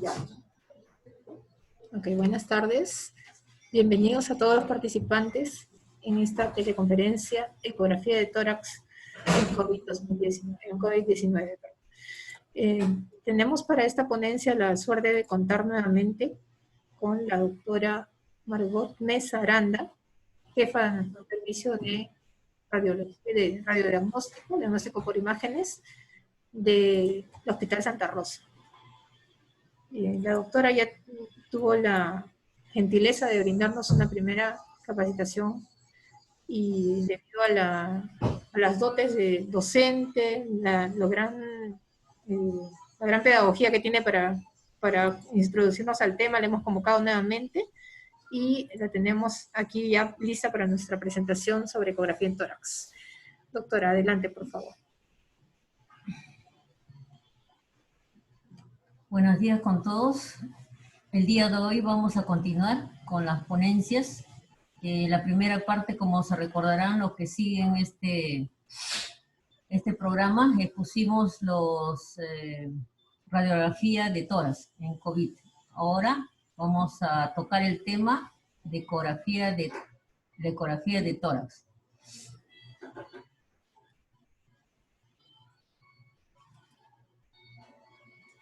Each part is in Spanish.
Ya. Ok, buenas tardes. Bienvenidos a todos los participantes en esta teleconferencia Ecografía de tórax en COVID-19. Tenemos para esta ponencia la suerte de contar nuevamente con la doctora Margot Mesa Aranda, jefa de nuestro servicio de diagnóstico por imágenes del Hospital Santa Rosa. La doctora ya tuvo la gentileza de brindarnos una primera capacitación y debido a las dotes de docente, la gran pedagogía que tiene para introducirnos al tema, la hemos convocado nuevamente y la tenemos aquí ya lista para nuestra presentación sobre ecografía en tórax. Doctora, adelante, por favor. Buenos días con todos. El día de hoy vamos a continuar con las ponencias. La primera parte, como se recordarán los que siguen este programa, expusimos los radiografía de tórax en COVID. Ahora vamos a tocar el tema de ecografía de tórax.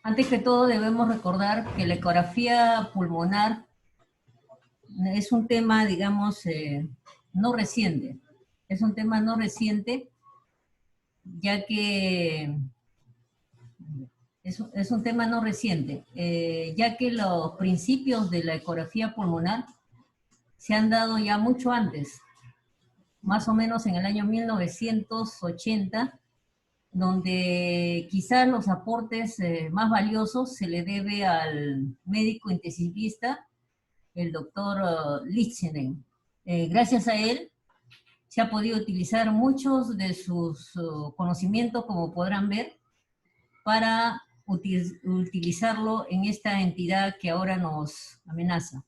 Antes que todo debemos recordar que la ecografía pulmonar es un tema, digamos, no reciente. Es un tema no reciente, ya que es un tema no reciente, ya que los principios de la ecografía pulmonar se han dado ya mucho antes, más o menos en el año 1980, donde quizás los aportes más valiosos se le debe al médico intensivista, el doctor Lichtenstein. Gracias a él se ha podido utilizar muchos de sus conocimientos, como podrán ver, para utilizarlo en esta entidad que ahora nos amenaza.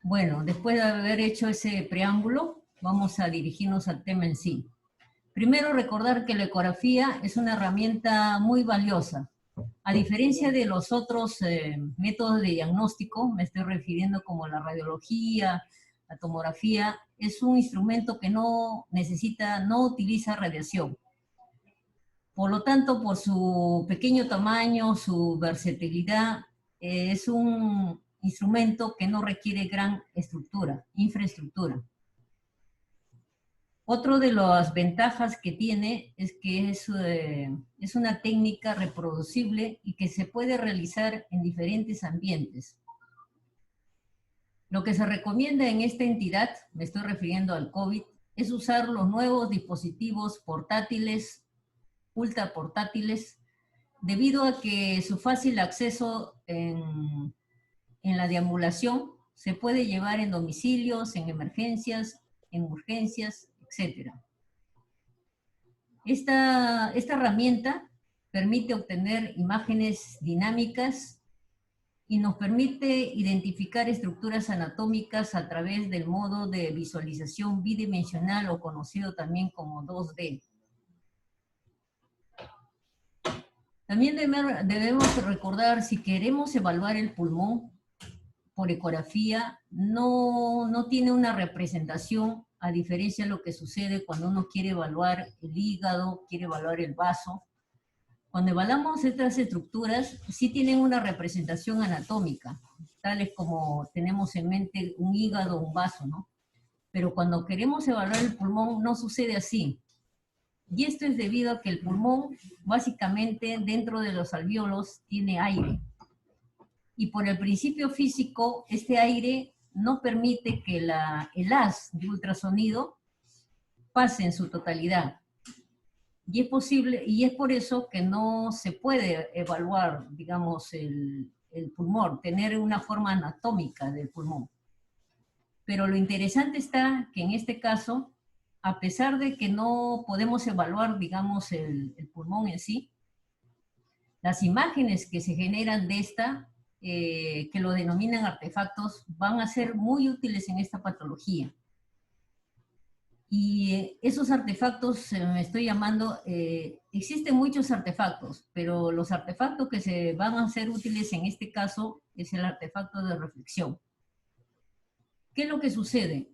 Bueno, después de haber hecho ese preámbulo, vamos a dirigirnos al tema en sí. Primero, recordar que la ecografía es una herramienta muy valiosa. A diferencia de los otros métodos de diagnóstico, me estoy refiriendo como la radiología, la tomografía, es un instrumento que no utiliza radiación. Por lo tanto, por su pequeño tamaño, su versatilidad, es un instrumento que no requiere gran infraestructura. Otro de las ventajas que tiene es que es una técnica reproducible y que se puede realizar en diferentes ambientes. Lo que se recomienda en esta entidad, me estoy refiriendo al COVID, es usar los nuevos dispositivos portátiles, ultra portátiles, debido a que su fácil acceso en la deambulación se puede llevar en domicilios, en emergencias, en urgencias, etc. Esta herramienta permite obtener imágenes dinámicas y nos permite identificar estructuras anatómicas a través del modo de visualización bidimensional o conocido también como 2D. También debemos recordar, si queremos evaluar el pulmón por ecografía, no tiene una representación, a diferencia de lo que sucede cuando uno quiere evaluar el hígado, quiere evaluar el vaso. Cuando evaluamos estas estructuras, sí tienen una representación anatómica, tales como tenemos en mente un hígado o un vaso, ¿no? Pero cuando queremos evaluar el pulmón, no sucede así. Y esto es debido a que el pulmón, básicamente, dentro de los alvéolos, tiene aire. Y por el principio físico, este aire no permite que el haz de ultrasonido pase en su totalidad. Y es por eso que no se puede evaluar, digamos, el pulmón, tener una forma anatómica del pulmón. Pero lo interesante está que en este caso, a pesar de que no podemos evaluar, digamos, el pulmón en sí, las imágenes que se generan de que lo denominan artefactos, van a ser muy útiles en esta patología. Y esos artefactos, me estoy llamando, existen muchos artefactos, pero los artefactos que se van a ser útiles en este caso es el artefacto de reflexión. ¿Qué es lo que sucede?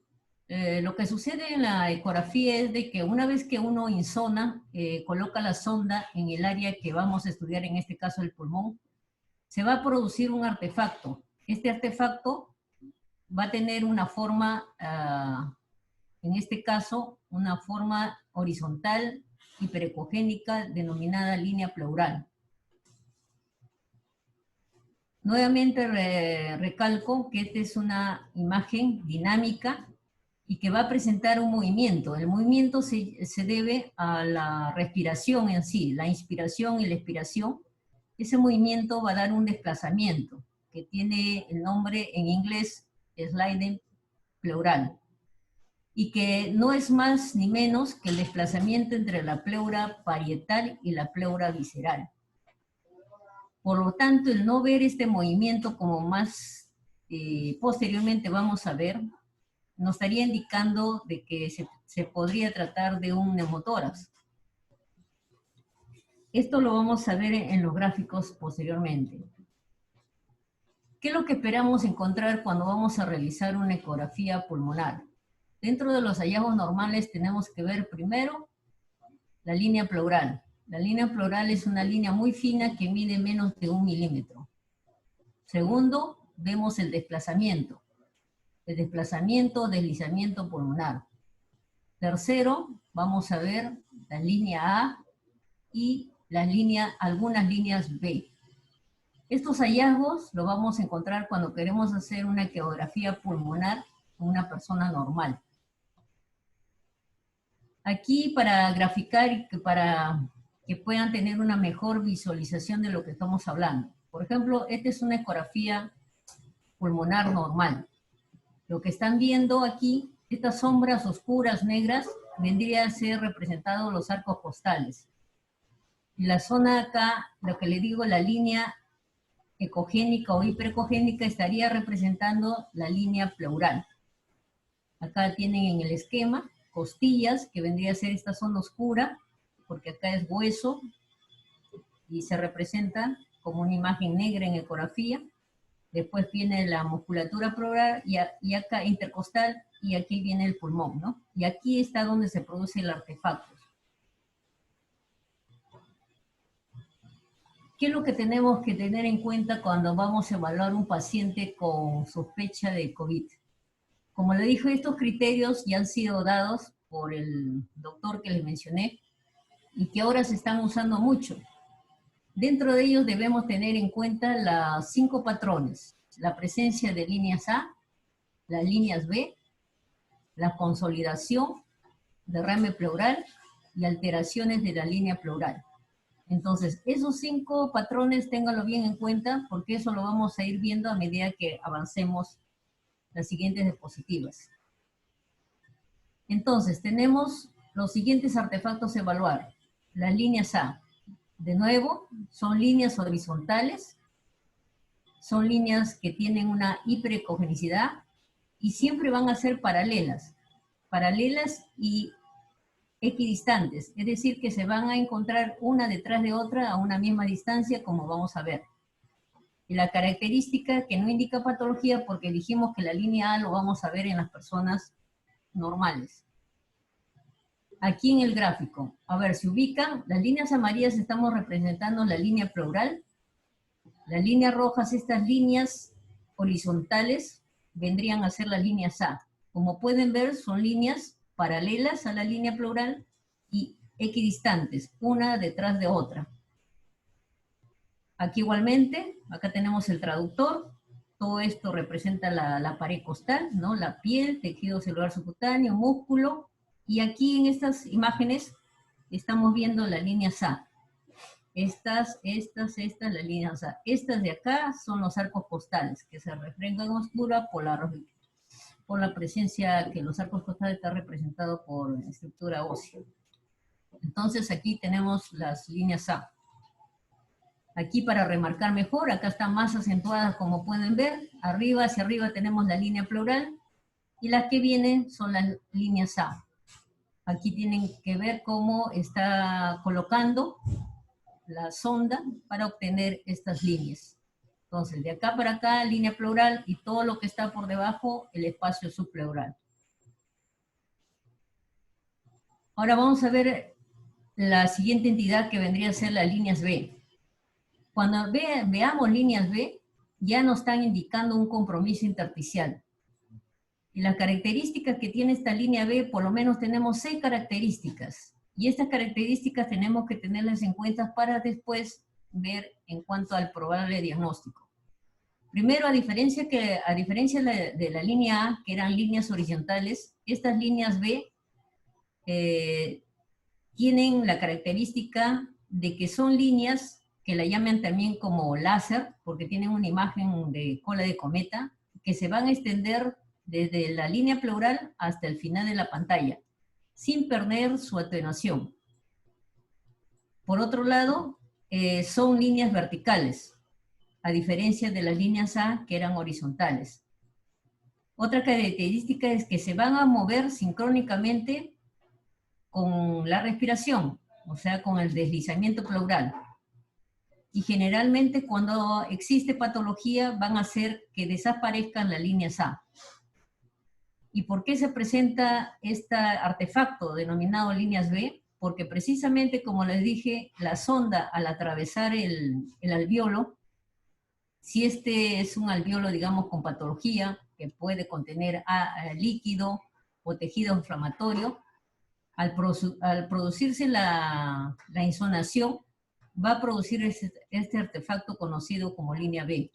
Lo que sucede en la ecografía es de que una vez que uno insona, coloca la sonda en el área que vamos a estudiar, en este caso el pulmón, se va a producir un artefacto. Este artefacto va a tener una forma, en este caso, una forma horizontal hiperecogénica denominada línea pleural. Nuevamente recalco que esta es una imagen dinámica y que va a presentar un movimiento. El movimiento se debe a la respiración en sí, la inspiración y la expiración. Ese movimiento va a dar un desplazamiento que tiene el nombre en inglés sliding pleural, y que no es más ni menos que el desplazamiento entre la pleura parietal y la pleura visceral. Por lo tanto, el no ver este movimiento como más posteriormente vamos a ver, nos estaría indicando de que se podría tratar de un neumotórax. Esto lo vamos a ver en los gráficos posteriormente. ¿Qué es lo que esperamos encontrar cuando vamos a realizar una ecografía pulmonar? Dentro de los hallazgos normales tenemos que ver primero la línea pleural. La línea pleural es una línea muy fina que mide menos de 1 milímetro. Segundo, vemos el desplazamiento. El desplazamiento o deslizamiento pulmonar. Tercero, vamos a ver la línea A y algunas líneas B. Estos hallazgos los vamos a encontrar cuando queremos hacer una ecografía pulmonar en una persona normal. Aquí para graficar y para que puedan tener una mejor visualización de lo que estamos hablando. Por ejemplo, esta es una ecografía pulmonar normal. Lo que están viendo aquí, estas sombras oscuras negras, vendría a ser representados los arcos costales. Y la zona acá, lo que le digo, la línea ecogénica o hiperecogénica, estaría representando la línea pleural. Acá tienen en el esquema costillas, que vendría a ser esta zona oscura, porque acá es hueso, y se representa como una imagen negra en ecografía. Después viene la musculatura pleural y acá intercostal, y aquí viene el pulmón, ¿no? Y aquí está donde se produce el artefacto. ¿Qué es lo que tenemos que tener en cuenta cuando vamos a evaluar un paciente con sospecha de COVID? Como le dije, estos criterios ya han sido dados por el doctor que les mencioné y que ahora se están usando mucho. Dentro de ellos debemos tener en cuenta los 5 patrones: la presencia de líneas A, las líneas B, la consolidación, derrame pleural y alteraciones de la línea pleural. Entonces, esos 5 patrones ténganlo bien en cuenta, porque eso lo vamos a ir viendo a medida que avancemos las siguientes diapositivas. Entonces, tenemos los siguientes artefactos a evaluar. Las líneas A, de nuevo, son líneas horizontales, son líneas que tienen una hiperecogenicidad y siempre van a ser paralelas y equidistantes, es decir, que se van a encontrar una detrás de otra a una misma distancia, como vamos a ver. Y la característica que no indica patología, porque dijimos que la línea A lo vamos a ver en las personas normales. Aquí en el gráfico, a ver, se ubican, las líneas amarillas estamos representando la línea pleural, las líneas rojas, estas líneas horizontales, vendrían a ser las líneas A. Como pueden ver, son líneas paralelas a la línea pleural y equidistantes, una detrás de otra. Aquí igualmente, acá tenemos el traductor, todo esto representa la pared costal, ¿no? La piel, tejido celular subcutáneo, músculo, y aquí en estas imágenes estamos viendo las líneas A. Estas, las líneas A. Estas de acá son los arcos costales, que se reflejan en oscura por la presencia que los arcos costales están representados por estructura ósea. Entonces aquí tenemos las líneas A. Aquí para remarcar mejor, acá están más acentuadas como pueden ver. Arriba, hacia arriba tenemos la línea pleural y las que vienen son las líneas A. Aquí tienen que ver cómo está colocando la sonda para obtener estas líneas. Entonces, de acá para acá, línea pleural, y todo lo que está por debajo, el espacio subpleural. Ahora vamos a ver la siguiente entidad que vendría a ser las líneas B. Cuando veamos líneas B, ya nos están indicando un compromiso intersticial. Y las características que tiene esta línea B, por lo menos tenemos 6 características. Y estas características tenemos que tenerlas en cuenta para después ver en cuanto al probable diagnóstico. Primero, a diferencia de la línea A, que eran líneas horizontales, estas líneas B tienen la característica de que son líneas que la llaman también como láser, porque tienen una imagen de cola de cometa, que se van a extender desde la línea pleural hasta el final de la pantalla, sin perder su atenuación. Por otro lado, son líneas verticales, a diferencia de las líneas A, que eran horizontales. Otra característica es que se van a mover sincrónicamente con la respiración, o sea, con el deslizamiento pleural. Y generalmente cuando existe patología van a hacer que desaparezcan las líneas A. ¿Y por qué se presenta este artefacto denominado líneas B? Porque precisamente, como les dije, la sonda al atravesar el alveolo, si este es un alveolo, digamos, con patología, que puede contener líquido o tejido inflamatorio, al producirse la insonación, va a producir este artefacto conocido como línea B.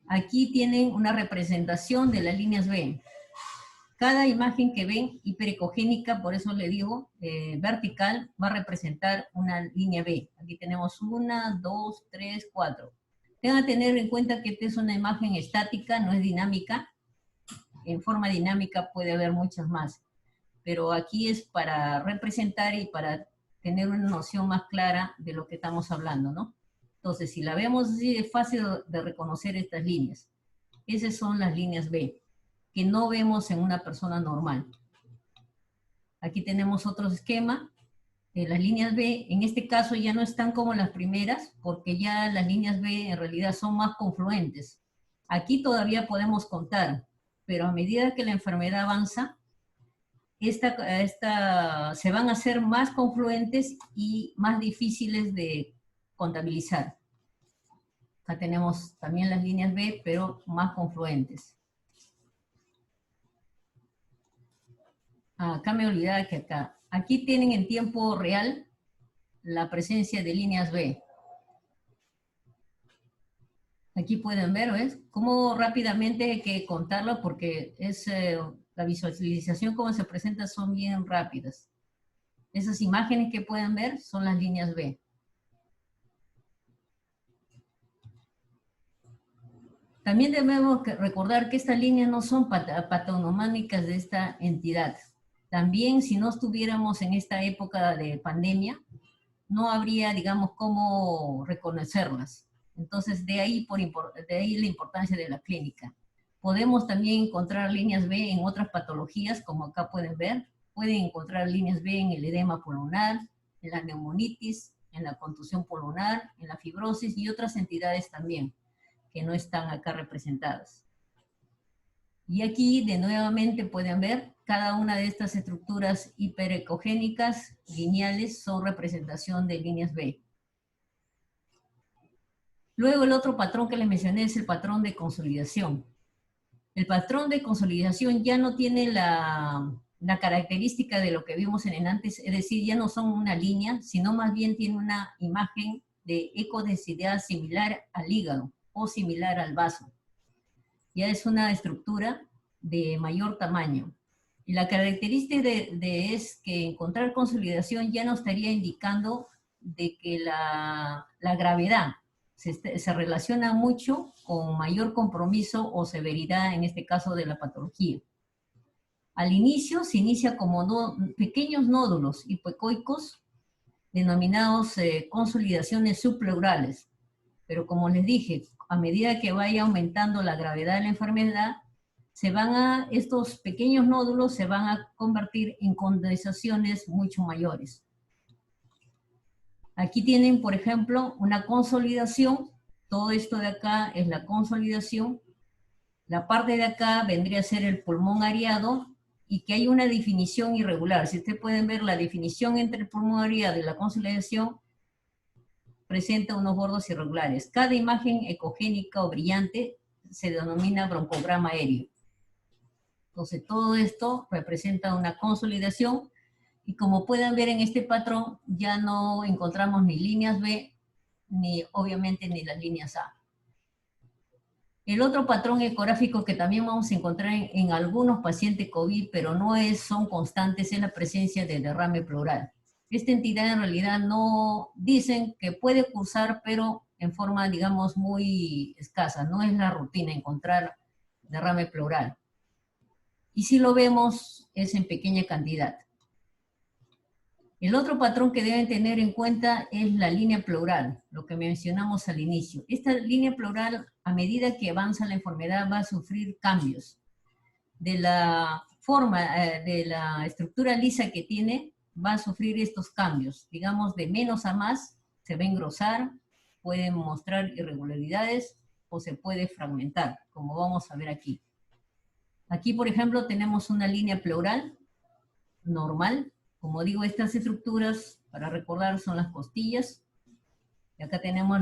Aquí tienen una representación de las líneas B. Cada imagen que ven hiperecogénica, por eso le digo, vertical, va a representar una línea B. Aquí tenemos 1, 2, 3, 4. Tengan que tener en cuenta que esta es una imagen estática, no es dinámica. En forma dinámica puede haber muchas más. Pero aquí es para representar y para tener una noción más clara de lo que estamos hablando, ¿no? Entonces, si la vemos así, es fácil de reconocer estas líneas. Esas son las líneas B, que no vemos en una persona normal. Aquí tenemos otro esquema. Las líneas B, en este caso ya no están como las primeras, porque ya las líneas B en realidad son más confluentes. Aquí todavía podemos contar, pero a medida que la enfermedad avanza, se van a hacer más confluentes y más difíciles de contabilizar. Acá tenemos también las líneas B, pero más confluentes. Acá me olvidaba que aquí tienen en tiempo real la presencia de líneas B. Aquí pueden ver, ¿ves? Cómo rápidamente hay que contarlo porque es la visualización como se presenta son bien rápidas. Esas imágenes que pueden ver son las líneas B. También debemos recordar que estas líneas no son patonomásticas de esta entidad. También si no estuviéramos en esta época de pandemia, no habría, digamos, cómo reconocerlas. Entonces, de ahí la importancia de la clínica. Podemos también encontrar líneas B en otras patologías, como acá pueden ver. Pueden encontrar líneas B en el edema pulmonar, en la neumonitis, en la contusión pulmonar, en la fibrosis y otras entidades también, que no están acá representadas. Y aquí, de nuevamente, pueden ver, cada una de estas estructuras hiperecogénicas lineales son representación de líneas B. Luego el otro patrón que les mencioné es el patrón de consolidación. El patrón de consolidación ya no tiene la característica de lo que vimos en el antes, es decir, ya no son una línea, sino más bien tiene una imagen de ecodensidad similar al hígado o similar al vaso. Ya es una estructura de mayor tamaño. Y la característica es que encontrar consolidación ya nos estaría indicando de que la gravedad se relaciona mucho con mayor compromiso o severidad, en este caso de la patología. Al inicio se inicia como pequeños nódulos hipoecoicos denominados consolidaciones subpleurales. Pero como les dije, a medida que vaya aumentando la gravedad de la enfermedad, estos pequeños nódulos se van a convertir en condensaciones mucho mayores. Aquí tienen, por ejemplo, una consolidación. Todo esto de acá es la consolidación. La parte de acá vendría a ser el pulmón areado y que hay una definición irregular. Si ustedes pueden ver la definición entre el pulmón areado y la consolidación, presenta unos bordos irregulares. Cada imagen ecogénica o brillante se denomina broncograma aéreo. Entonces todo esto representa una consolidación y como pueden ver en este patrón ya no encontramos ni líneas B ni obviamente ni las líneas A. El otro patrón ecográfico que también vamos a encontrar en algunos pacientes COVID, pero no son constantes, es la presencia de derrame pleural. Esta entidad en realidad no dicen que puede cursar, pero en forma, digamos, muy escasa. No es la rutina encontrar derrame pleural. Y si lo vemos, es en pequeña cantidad. El otro patrón que deben tener en cuenta es la línea pleural, lo que mencionamos al inicio. Esta línea pleural, a medida que avanza la enfermedad, va a sufrir cambios. De la forma, de la estructura lisa que tiene, va a sufrir estos cambios. Digamos, de menos a más, se va a engrosar, puede mostrar irregularidades o se puede fragmentar, como vamos a ver aquí. Aquí, por ejemplo, tenemos una línea pleural normal. Como digo, estas estructuras, para recordar, son las costillas. Y acá tenemos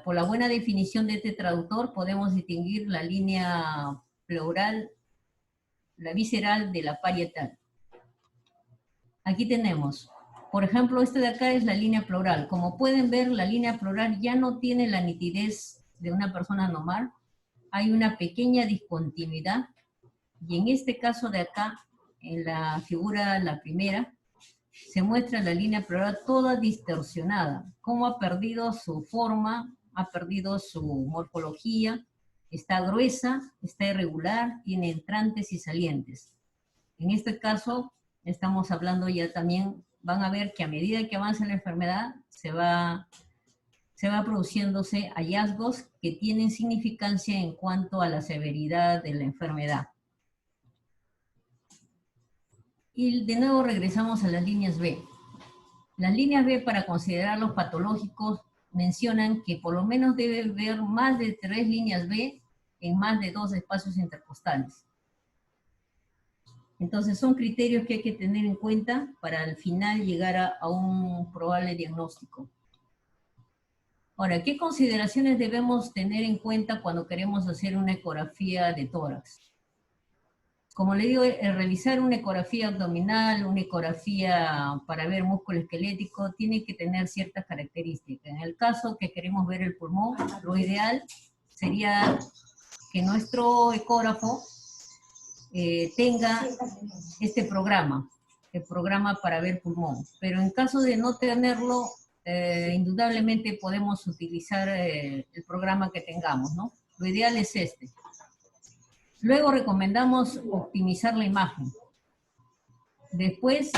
por la buena definición de este traductor, podemos distinguir la línea pleural, la visceral de la parietal. Aquí tenemos, por ejemplo, este de acá es la línea pleural. Como pueden ver, la línea pleural ya no tiene la nitidez de una persona normal. Hay una pequeña discontinuidad. Y en este caso de acá, en la figura, la primera, se muestra la línea pleural toda distorsionada, cómo ha perdido su forma, ha perdido su morfología, está gruesa, está irregular, tiene entrantes y salientes. En este caso, estamos hablando ya también, van a ver que a medida que avanza la enfermedad, se va produciéndose hallazgos que tienen significancia en cuanto a la severidad de la enfermedad. Y de nuevo regresamos a las líneas B. Las líneas B, para considerar los patológicos, mencionan que por lo menos debe haber más de 3 líneas B en más de 2 espacios intercostales. Entonces son criterios que hay que tener en cuenta para al final llegar a un probable diagnóstico. Ahora, ¿qué consideraciones debemos tener en cuenta cuando queremos hacer una ecografía de tórax? Como le digo, realizar una ecografía abdominal, una ecografía para ver músculo esquelético, tiene que tener ciertas características. En el caso que queremos ver el pulmón, lo ideal sería que nuestro ecógrafo tenga este programa, el programa para ver pulmón. Pero en caso de no tenerlo, indudablemente podemos utilizar el programa que tengamos, ¿no? Lo ideal es este. Luego recomendamos optimizar la imagen. Después,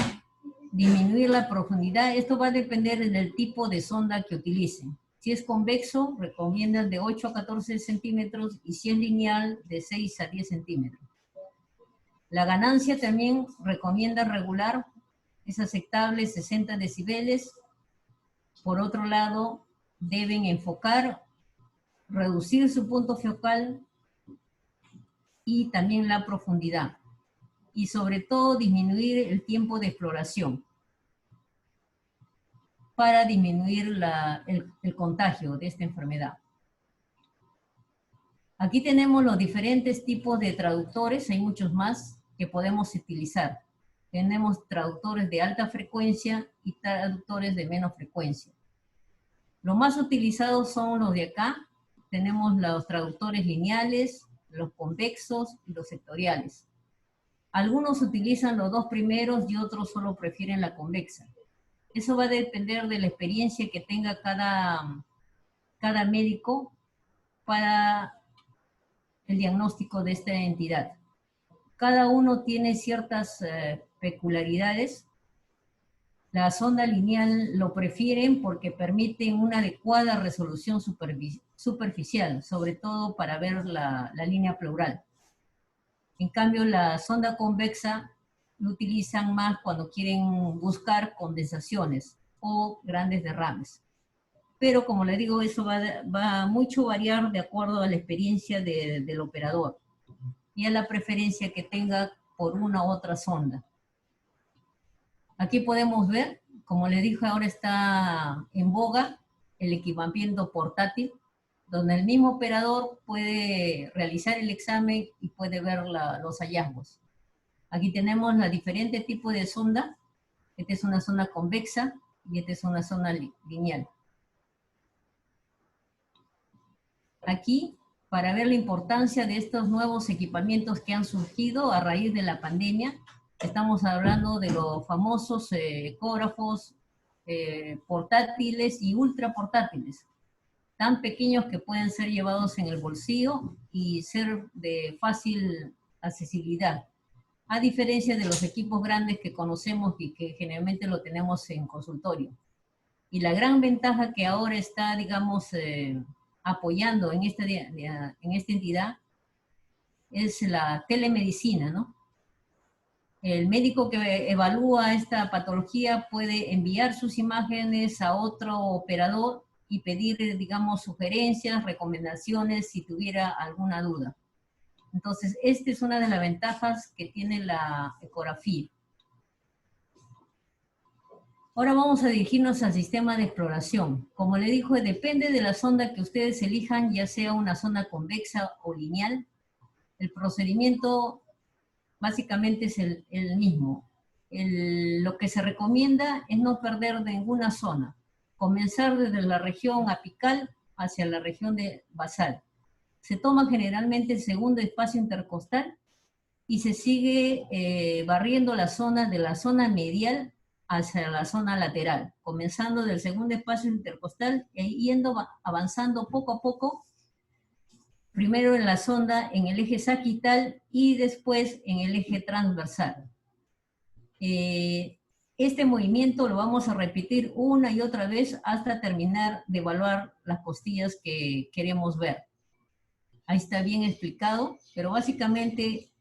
disminuir la profundidad. Esto va a depender del tipo de sonda que utilicen. Si es convexo, recomiendan de 8 a 14 centímetros y si es lineal, de 6 a 10 centímetros. La ganancia también recomienda regular, es aceptable 60 decibeles. Por otro lado, deben enfocar, reducir su punto focal y también la profundidad. Y sobre todo disminuir el tiempo de exploración para disminuir el contagio de esta enfermedad. Aquí tenemos los diferentes tipos de traductores, hay muchos más que podemos utilizar. Tenemos traductores de alta frecuencia y traductores de menos frecuencia. Los más utilizados son los de acá. Tenemos los traductores lineales, los convexos y los sectoriales. Algunos utilizan los dos primeros y otros solo prefieren la convexa. Eso va a depender de la experiencia que tenga cada médico para el diagnóstico de esta entidad. Cada uno tiene ciertas peculiaridades. La sonda lineal lo prefieren porque permiten una adecuada resolución superficial, sobre todo para ver la línea pleural. En cambio, la sonda convexa lo utilizan más cuando quieren buscar condensaciones o grandes derrames. Pero como le digo, eso va a mucho variar de acuerdo a la experiencia del operador y a la preferencia que tenga por una u otra sonda. Aquí podemos ver, como le dije, ahora está en boga el equipamiento portátil, donde el mismo operador puede realizar el examen y puede ver los hallazgos. Aquí tenemos los diferentes tipos de sonda. Esta es una sonda convexa y esta es una sonda lineal. Aquí, para ver la importancia de estos nuevos equipamientos que han surgido a raíz de la pandemia, estamos hablando de los famosos ecógrafos portátiles y ultra portátiles, tan pequeños que pueden ser llevados en el bolsillo y ser de fácil accesibilidad, a diferencia de los equipos grandes que conocemos y que generalmente lo tenemos en consultorio. Y la gran ventaja que ahora está, digamos, apoyando en esta entidad es la telemedicina, ¿no? El médico que evalúa esta patología puede enviar sus imágenes a otro operador y pedir, digamos, sugerencias, recomendaciones si tuviera alguna duda. Entonces, esta es una de las ventajas que tiene la ecografía. Ahora vamos a dirigirnos al sistema de exploración. Como le dijo, depende de la sonda que ustedes elijan, ya sea una sonda convexa o lineal. El procedimiento básicamente es el mismo. Lo que se recomienda es no perder ninguna zona. Comenzar desde la región apical hacia la región basal. Se toma generalmente el segundo espacio intercostal y se sigue barriendo la zona de la zona medial hacia la zona lateral, comenzando del segundo espacio intercostal e yendo avanzando poco a poco, primero en la sonda en el eje sagital y después en el eje transversal. Este movimiento lo vamos a repetir una y otra vez hasta terminar de evaluar las costillas que queremos ver. Ahí está bien explicado, pero básicamente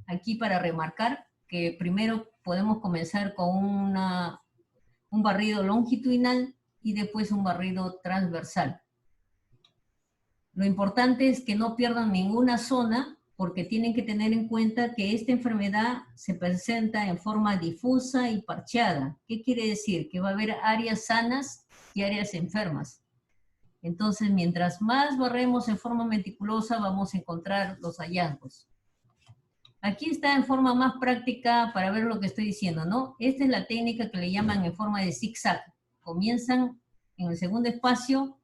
aquí para remarcar que primero podemos comenzar con un barrido longitudinal y después un barrido transversal. Lo importante es que no pierdan ninguna zona porque tienen que tener en cuenta que esta enfermedad se presenta en forma difusa y parcheada. ¿Qué quiere decir? Que va a haber áreas sanas y áreas enfermas. Entonces, mientras más barremos en forma meticulosa, vamos a encontrar los hallazgos. Aquí está en forma más práctica para ver lo que estoy diciendo, ¿no? Esta es la técnica que le llaman en forma de zigzag. Comienzan en el segundo espacio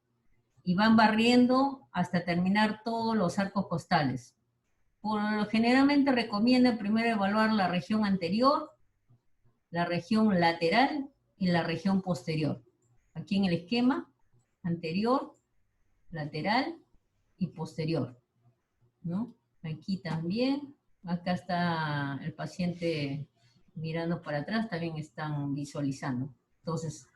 y van barriendo hasta terminar todos los arcos costales. Generalmente recomienda primero evaluar la región anterior, la región lateral y la región posterior. Aquí en el esquema, anterior, lateral y posterior, ¿no? Aquí también. Acá está el paciente mirando para atrás, también están visualizando. Entonces,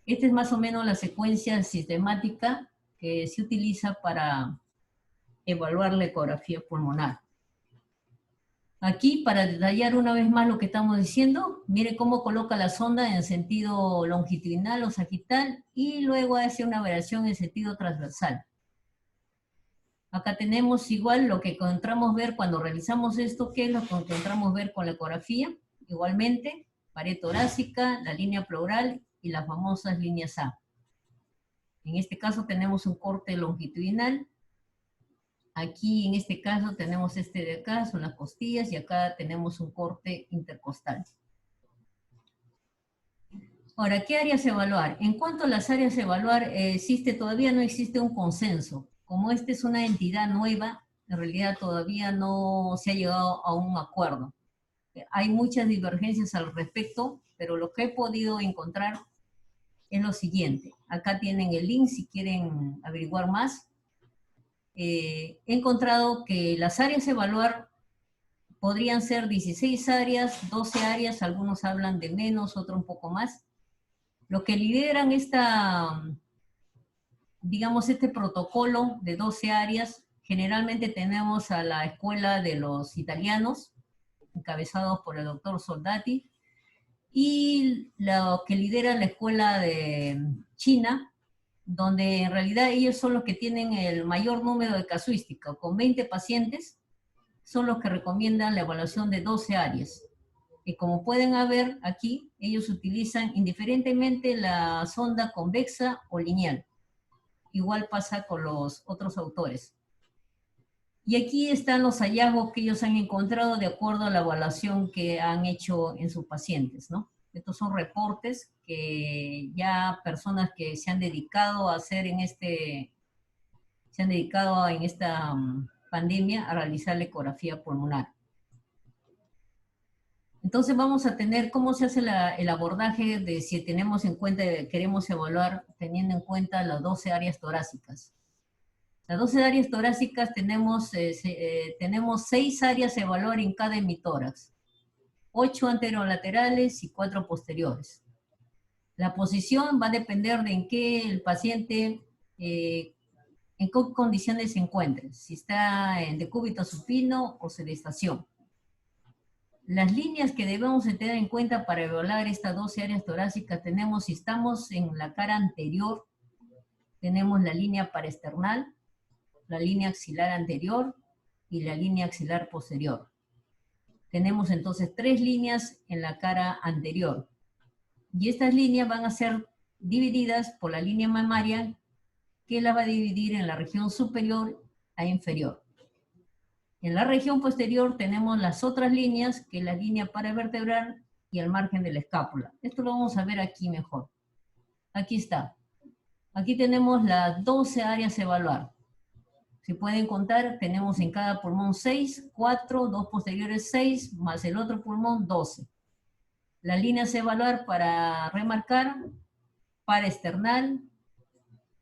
esta es más o menos la secuencia sistemática que se utiliza para evaluar la ecografía pulmonar. Aquí, para detallar una vez más lo que estamos diciendo, mire cómo coloca la sonda en sentido longitudinal o sagital y luego hace una variación en sentido transversal. Acá tenemos igual lo que encontramos ver cuando realizamos esto, que es lo que encontramos ver con la ecografía. Igualmente, pared torácica, la línea pleural y las famosas líneas A. En este caso tenemos un corte longitudinal. Aquí en este caso tenemos este de acá, son las costillas, y acá tenemos un corte intercostal. Ahora, ¿qué áreas evaluar? En cuanto a las áreas evaluar, todavía no existe un consenso. Como esta es una entidad nueva, en realidad todavía no se ha llegado a un acuerdo. Hay muchas divergencias al respecto, pero lo que he podido encontrar es lo siguiente. Acá tienen el link si quieren averiguar más. He encontrado que las áreas a evaluar podrían ser 16 áreas, 12 áreas, algunos hablan de menos, otros un poco más. Lo que lideran digamos, este protocolo de 12 áreas generalmente tenemos a la escuela de los italianos, encabezados por el doctor Soldati, y lo que lidera la escuela de China, donde en realidad ellos son los que tienen el mayor número de casuística, con 20 pacientes, son los que recomiendan la evaluación de 12 áreas. Y como pueden ver aquí, ellos utilizan indiferentemente la sonda convexa o lineal. Igual pasa con los otros autores. Y aquí están los hallazgos que ellos han encontrado de acuerdo a la evaluación que han hecho en sus pacientes, ¿no? Estos son reportes que ya personas que se han dedicado a hacer en esta pandemia a realizar la ecografía pulmonar. Entonces vamos a tener cómo se hace el abordaje de si tenemos en cuenta, queremos evaluar teniendo en cuenta las 12 áreas torácicas. Las 12 áreas torácicas tenemos 6 áreas a evaluar en cada hemitórax, 8 anterolaterales y 4 posteriores. La posición va a depender de en qué el paciente, en qué condiciones se encuentre, si está en decúbito supino o sedestación. Las líneas que debemos tener en cuenta para evaluar estas 12 áreas torácicas tenemos, si estamos en la cara anterior, tenemos la línea paraesternal, la línea axilar anterior y la línea axilar posterior. Tenemos entonces 3 líneas en la cara anterior. Y estas líneas van a ser divididas por la línea mamaria, que la va a dividir en la región superior a inferior. En la región posterior tenemos las otras líneas, que es la línea paravertebral y el margen de la escápula. Esto lo vamos a ver aquí mejor. Aquí está. Aquí tenemos las 12 áreas a evaluar. Si pueden contar, tenemos en cada pulmón 6, 4, 2 posteriores 6, más el otro pulmón 12. Las líneas a evaluar para remarcar: paraesternal,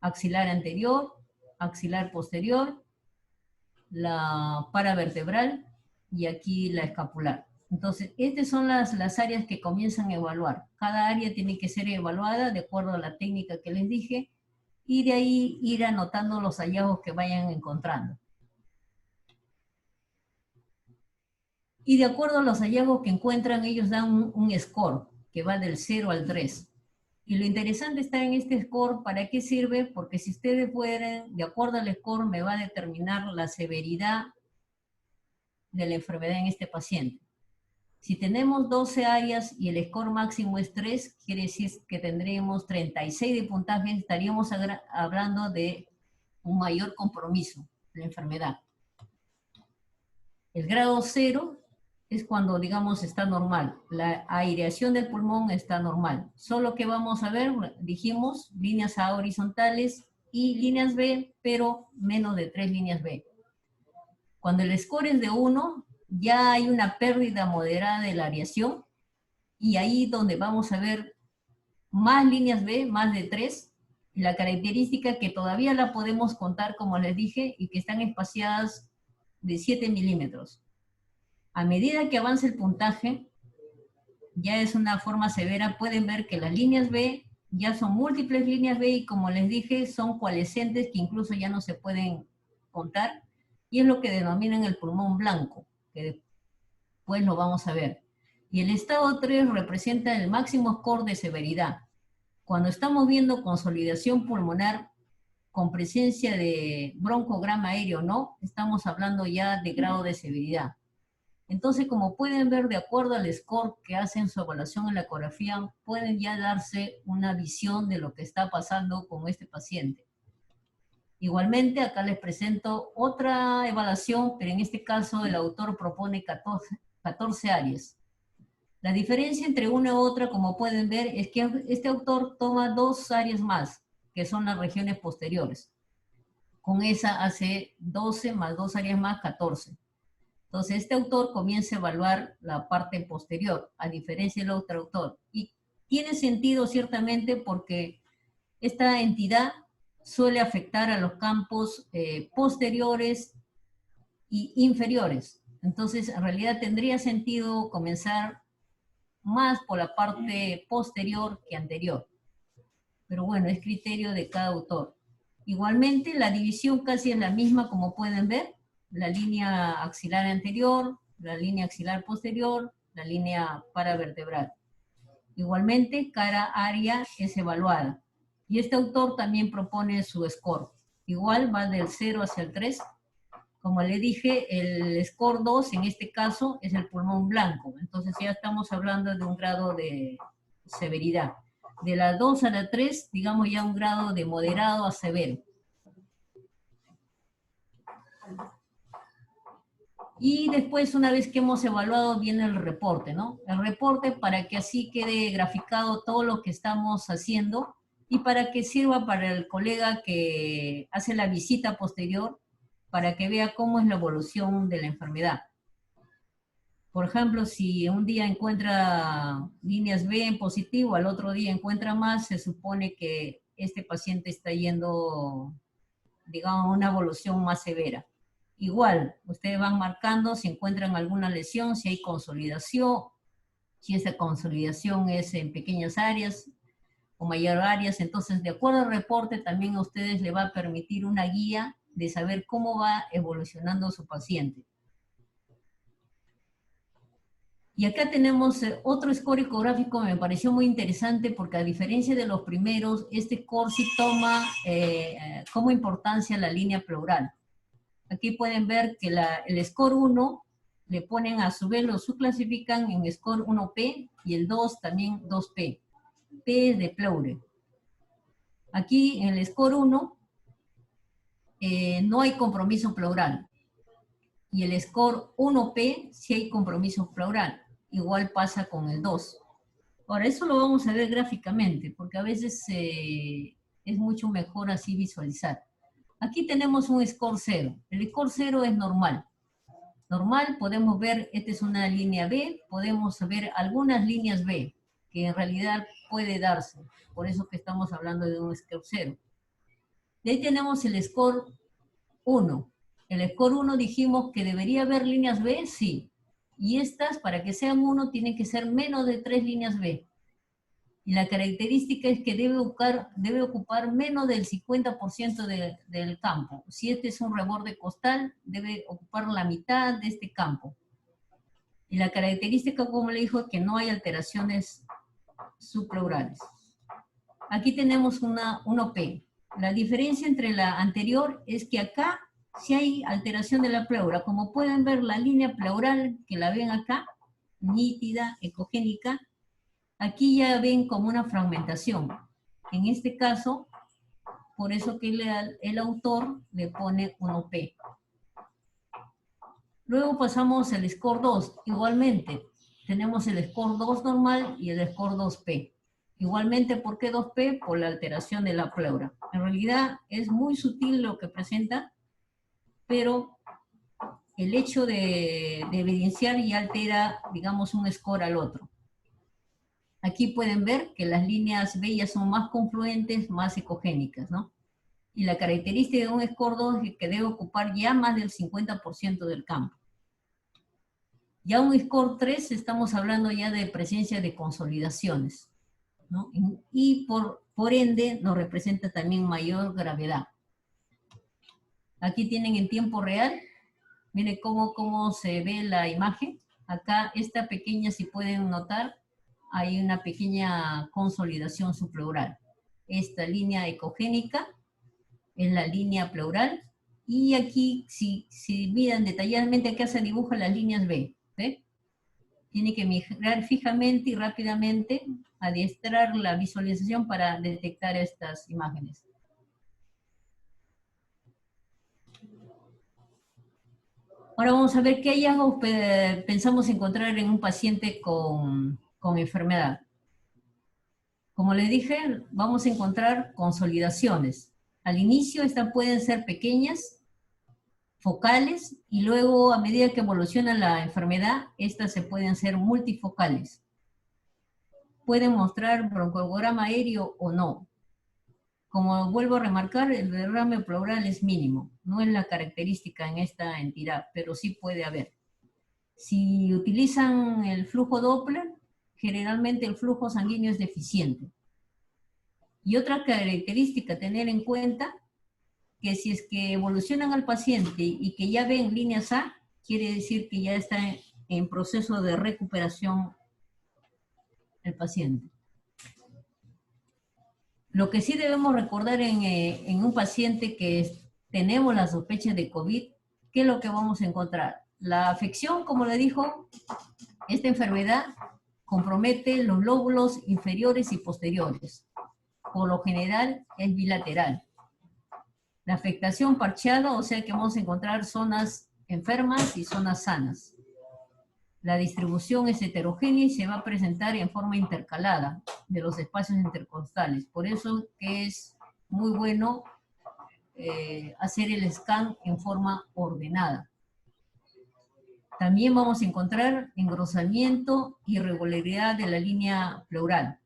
axilar anterior, axilar posterior, la paravertebral y aquí la escapular. Entonces, estas son las áreas que comienzan a evaluar. Cada área tiene que ser evaluada de acuerdo a la técnica que les dije, y de ahí ir anotando los hallazgos que vayan encontrando. Y de acuerdo a los hallazgos que encuentran, ellos dan un score que va del 0 al 3. Y lo interesante está en este score, ¿para qué sirve? Porque si ustedes pueden, de acuerdo al score, me va a determinar la severidad de la enfermedad en este paciente. Si tenemos 12 áreas y el score máximo es 3, quiere decir que tendríamos 36 de puntaje, estaríamos hablando de un mayor compromiso de la enfermedad. El grado 0 es cuando, digamos, está normal. La aireación del pulmón está normal. Solo que vamos a ver, dijimos, líneas A horizontales y líneas B, pero menos de 3 líneas B. Cuando el score es de 1, ya hay una pérdida moderada de la aireación, y ahí donde vamos a ver más líneas B, más de 3, y la característica que todavía la podemos contar, como les dije, y que están espaciadas de 7 milímetros. A medida que avanza el puntaje, ya es una forma severa, pueden ver que las líneas B ya son múltiples líneas B, y como les dije, son coalescentes que incluso ya no se pueden contar, y es lo que denominan el pulmón blanco, que después lo vamos a ver. Y el estado 3 representa el máximo score de severidad. Cuando estamos viendo consolidación pulmonar con presencia de broncograma aéreo o no, estamos hablando ya de grado de severidad. Entonces, como pueden ver, de acuerdo al score que hacen su evaluación en la ecografía, pueden ya darse una visión de lo que está pasando con este paciente. Igualmente, acá les presento otra evaluación, pero en este caso el autor propone 14 áreas. La diferencia entre una y otra, como pueden ver, es que este autor toma 2 áreas más, que son las regiones posteriores. Con esa hace 12 más 2 áreas más, 14. Entonces, este autor comienza a evaluar la parte posterior, a diferencia del otro autor. Y tiene sentido ciertamente porque esta entidad suele afectar a los campos posteriores y inferiores. Entonces, en realidad tendría sentido comenzar más por la parte posterior que anterior. Pero bueno, es criterio de cada autor. Igualmente, la división casi es la misma, como pueden ver. La línea axilar anterior, la línea axilar posterior, la línea paravertebral. Igualmente, cada área es evaluada. Y este autor también propone su score. Igual va del 0 hacia el 3. Como le dije, el score 2 en este caso es el pulmón blanco. Entonces ya estamos hablando de un grado de severidad. De la 2 a la 3, digamos ya un grado de moderado a severo. Y después, una vez que hemos evaluado, viene el reporte, ¿no? El reporte para que así quede graficado todo lo que estamos haciendo y para que sirva para el colega que hace la visita posterior para que vea cómo es la evolución de la enfermedad. Por ejemplo, si un día encuentra líneas B en positivo, al otro día encuentra más, se supone que este paciente está yendo, digamos, a una evolución más severa. Igual, ustedes van marcando si encuentran alguna lesión, si hay consolidación, si esa consolidación es en pequeñas áreas o mayor áreas. Entonces, de acuerdo al reporte, también a ustedes les va a permitir una guía de saber cómo va evolucionando su paciente. Y acá tenemos otro score ecográfico, me pareció muy interesante porque a diferencia de los primeros, este score sí toma como importancia la línea pleural. Aquí pueden ver que el score 1 le ponen a su vez, lo subclasifican en score 1P y el 2 también 2P. P es de pleure. Aquí en el score 1 no hay compromiso pleural. Y el score 1P sí hay compromiso pleural. Igual pasa con el 2. Ahora, eso lo vamos a ver gráficamente, porque a veces es mucho mejor así visualizar. Aquí tenemos un score 0. El score 0 es normal. Normal, podemos ver, esta es una línea B, podemos ver algunas líneas B, que en realidad puede darse. Por eso que estamos hablando de un score 0. De ahí tenemos el score 1. El score 1 dijimos que debería haber líneas B, sí. Y estas, para que sean 1, tienen que ser menos de 3 líneas B. Y la característica es que debe ocupar menos del 50% del campo. Si este es un reborde costal, debe ocupar la mitad de este campo. Y la característica, como le dijo, es que no hay alteraciones subpleurales. Aquí tenemos una OP. La diferencia entre la anterior es que acá sí hay alteración de la pleura. Como pueden ver, la línea pleural, que la ven acá, nítida, ecogénica, aquí ya ven como una fragmentación. En este caso, por eso que el autor le pone 1P. Luego pasamos al score 2. Igualmente, tenemos el score 2 normal y el score 2P. Igualmente, ¿por qué 2P? Por la alteración de la pleura. En realidad es muy sutil lo que presenta, pero el hecho de evidenciar ya altera, digamos, un score al otro. Aquí pueden ver que las líneas B ya son más confluentes, más ecogénicas, ¿no? Y la característica de un score 2 es que debe ocupar ya más del 50% del campo. Ya un score 3 estamos hablando ya de presencia de consolidaciones, ¿no? Y por ende nos representa también mayor gravedad. Aquí tienen en tiempo real, miren cómo se ve la imagen. Acá esta pequeña, si pueden notar, hay una pequeña consolidación subpleural. Esta línea ecogénica es la línea pleural. Y aquí, si miran detalladamente, acá se dibujan las líneas B. ¿Ve? Tiene que mirar fijamente y rápidamente, adiestrar la visualización para detectar estas imágenes. Ahora vamos a ver qué hallazgos pensamos encontrar en un paciente con enfermedad. Como les dije, vamos a encontrar consolidaciones. Al inicio estas pueden ser pequeñas, focales, y luego a medida que evoluciona la enfermedad, estas se pueden ser multifocales. Pueden mostrar broncoalgograma aéreo o no. Como vuelvo a remarcar, el derrame pleural es mínimo. No es la característica en esta entidad, pero sí puede haber. Si utilizan el flujo Doppler, generalmente el flujo sanguíneo es deficiente. Y otra característica a tener en cuenta que si es que evolucionan al paciente y que ya ven líneas A, quiere decir que ya está en proceso de recuperación el paciente. Lo que sí debemos recordar en un paciente que tenemos la sospecha de COVID, ¿qué es lo que vamos a encontrar? La afección, como le dijo, esta enfermedad compromete los lóbulos inferiores y posteriores. Por lo general es bilateral. La afectación parcheada, o sea que vamos a encontrar zonas enfermas y zonas sanas. La distribución es heterogénea y se va a presentar en forma intercalada de los espacios intercostales. Por eso que es muy bueno hacer el scan en forma ordenada. También vamos a encontrar engrosamiento y irregularidad de la línea pleural.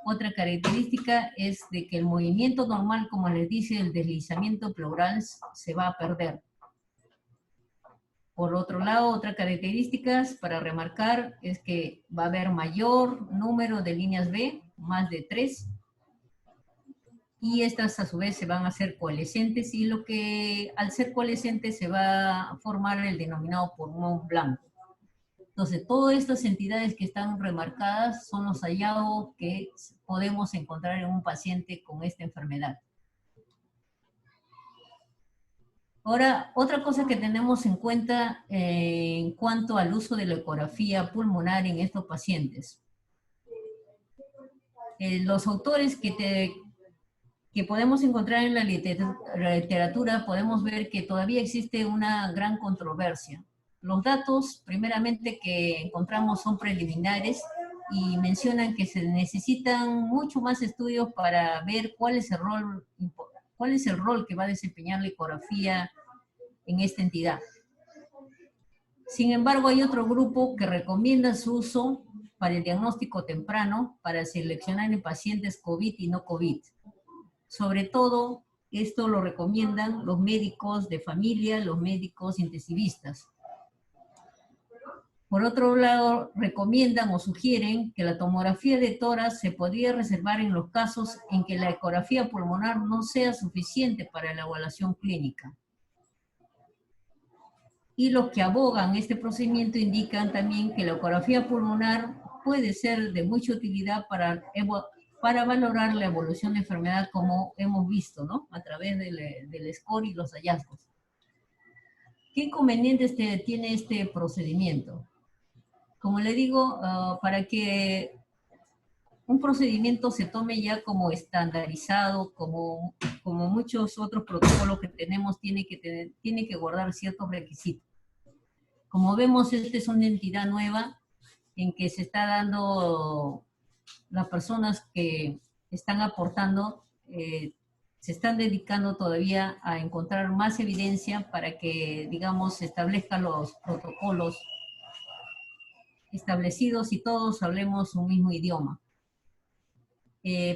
Otra característica es de que el movimiento normal, como les dice, el deslizamiento pleural se va a perder. Por otro lado, otra característica para remarcar es que va a haber mayor número de líneas B, más de 3, y estas a su vez se van a hacer coalescentes, y lo que al ser coalescentes se va a formar el denominado pulmón blanco. Entonces, todas estas entidades que están remarcadas son los hallazgos que podemos encontrar en un paciente con esta enfermedad. Ahora, otra cosa que tenemos en cuenta en cuanto al uso de la ecografía pulmonar en estos pacientes. Los autores que podemos encontrar en la literatura, podemos ver que todavía existe una gran controversia. Los datos, primeramente, que encontramos son preliminares y mencionan que se necesitan mucho más estudios para ver cuál es el rol que va a desempeñar la ecografía en esta entidad. Sin embargo, hay otro grupo que recomienda su uso para el diagnóstico temprano, para seleccionar en pacientes COVID y no COVID. Sobre todo, esto lo recomiendan los médicos de familia, los médicos intensivistas. Por otro lado, recomiendan o sugieren que la tomografía de tórax se podría reservar en los casos en que la ecografía pulmonar no sea suficiente para la evaluación clínica. Y los que abogan este procedimiento indican también que la ecografía pulmonar puede ser de mucha utilidad para valorar la evolución de enfermedad, como hemos visto, ¿no? A través del score y los hallazgos. ¿Qué inconvenientes tiene este procedimiento? Como le digo, para que un procedimiento se tome ya como estandarizado, como muchos otros protocolos que tenemos, tiene que guardar ciertos requisitos. Como vemos, esta es una entidad nueva en que se está dando, las personas que están aportando, se están dedicando todavía a encontrar más evidencia para que, digamos, se establezcan los protocolos establecidos y todos hablemos un mismo idioma.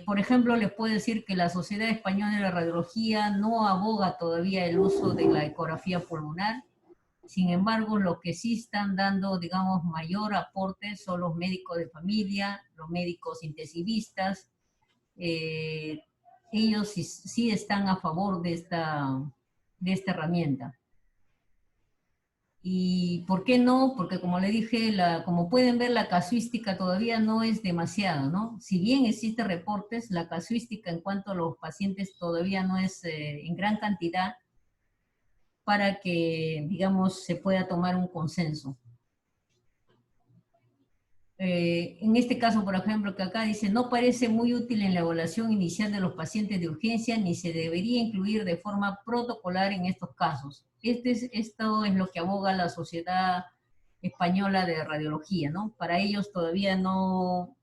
Por ejemplo, les puedo decir que la Sociedad Española de Radiología no aboga todavía el uso de la ecografía pulmonar. Sin embargo, lo que sí están dando, digamos, mayor aporte son los médicos de familia, los médicos intensivistas. Ellos sí están a favor de esta herramienta. ¿Y por qué no? Porque como le dije, como pueden ver, la casuística todavía no es demasiada, ¿no? Si bien existen reportes, la casuística en cuanto a los pacientes todavía no es en gran cantidad para que, digamos, se pueda tomar un consenso. En este caso, por ejemplo, que acá dice, no parece muy útil en la evaluación inicial de los pacientes de urgencia, ni se debería incluir de forma protocolar en estos casos. Esto es lo que aboga la Sociedad Española de Radiología, ¿no? Para ellos todavía no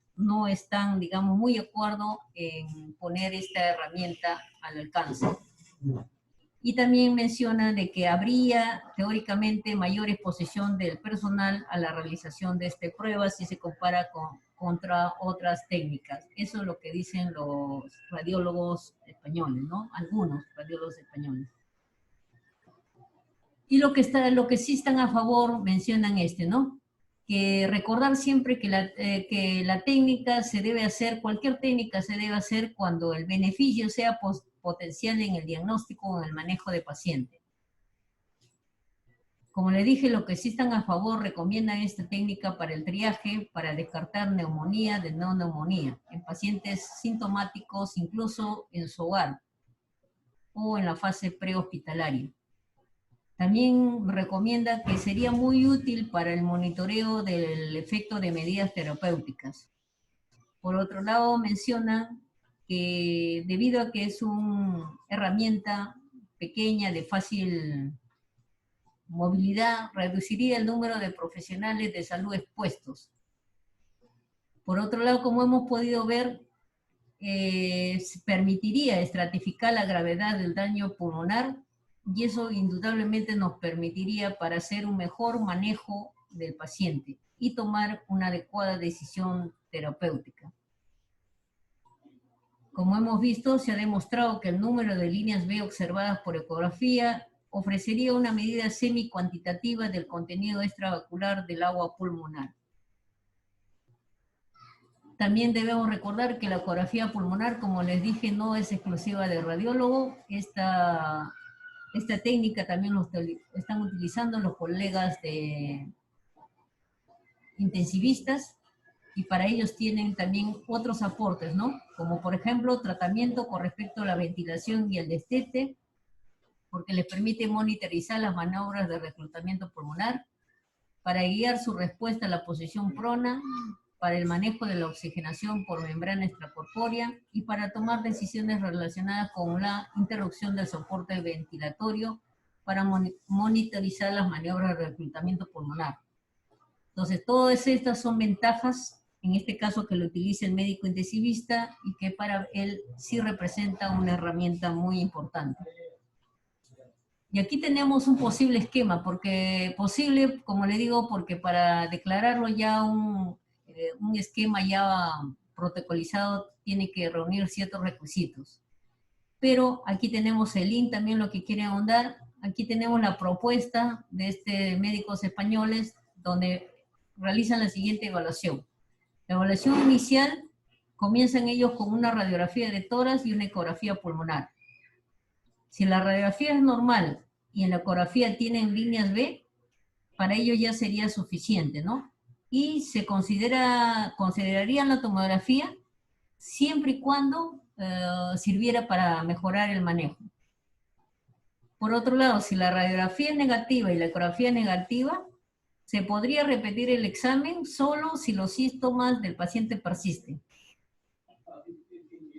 están, digamos, muy de acuerdo en poner esta herramienta al alcance. Y también menciona de que habría teóricamente mayor exposición del personal a la realización de esta prueba si se compara contra otras técnicas. Eso es lo que dicen los radiólogos españoles, ¿no? Algunos radiólogos españoles. Y lo que sí están a favor mencionan ¿no? Que recordar siempre que la técnica se debe hacer, cualquier técnica se debe hacer cuando el beneficio sea potencial en el diagnóstico o en el manejo de paciente. Como le dije, los que sí están a favor recomiendan esta técnica para el triaje, para descartar neumonía de no neumonía, en pacientes sintomáticos, incluso en su hogar o en la fase prehospitalaria. También recomienda que sería muy útil para el monitoreo del efecto de medidas terapéuticas. Por otro lado, menciona que debido a que es una herramienta pequeña de fácil movilidad, reduciría el número de profesionales de salud expuestos. Por otro lado, como hemos podido ver, permitiría estratificar la gravedad del daño pulmonar y eso indudablemente nos permitiría para hacer un mejor manejo del paciente y tomar una adecuada decisión terapéutica. Como hemos visto, se ha demostrado que el número de líneas B observadas por ecografía ofrecería una medida semi-cuantitativa del contenido extravascular del agua pulmonar. También debemos recordar que la ecografía pulmonar, como les dije, no es exclusiva del radiólogo. Esta técnica también lo están utilizando los colegas de intensivistas y para ellos tienen también otros aportes, ¿no? Como por ejemplo tratamiento con respecto a la ventilación y el destete, porque les permite monitorizar las maniobras de reclutamiento pulmonar, para guiar su respuesta a la posición prona, para el manejo de la oxigenación por membrana extracorpórea y para tomar decisiones relacionadas con la interrupción del soporte ventilatorio para monitorizar las maniobras de reclutamiento pulmonar. Entonces, todas estas son ventajas, en este caso que lo utilice el médico intensivista y que para él sí representa una herramienta muy importante. Y aquí tenemos un posible esquema, porque posible, como le digo, porque para declararlo ya un esquema ya protocolizado tiene que reunir ciertos requisitos. Pero aquí tenemos el link también lo que quiere ahondar. Aquí tenemos la propuesta de médicos españoles donde realizan la siguiente evaluación. La evaluación inicial comienzan ellos con una radiografía de tórax y una ecografía pulmonar. Si la radiografía es normal y en la ecografía tienen líneas B, para ello ya sería suficiente, ¿no? Y se considerarían la tomografía siempre y cuando sirviera para mejorar el manejo. Por otro lado, si la radiografía es negativa y la ecografía es negativa, se podría repetir el examen solo si los síntomas del paciente persisten.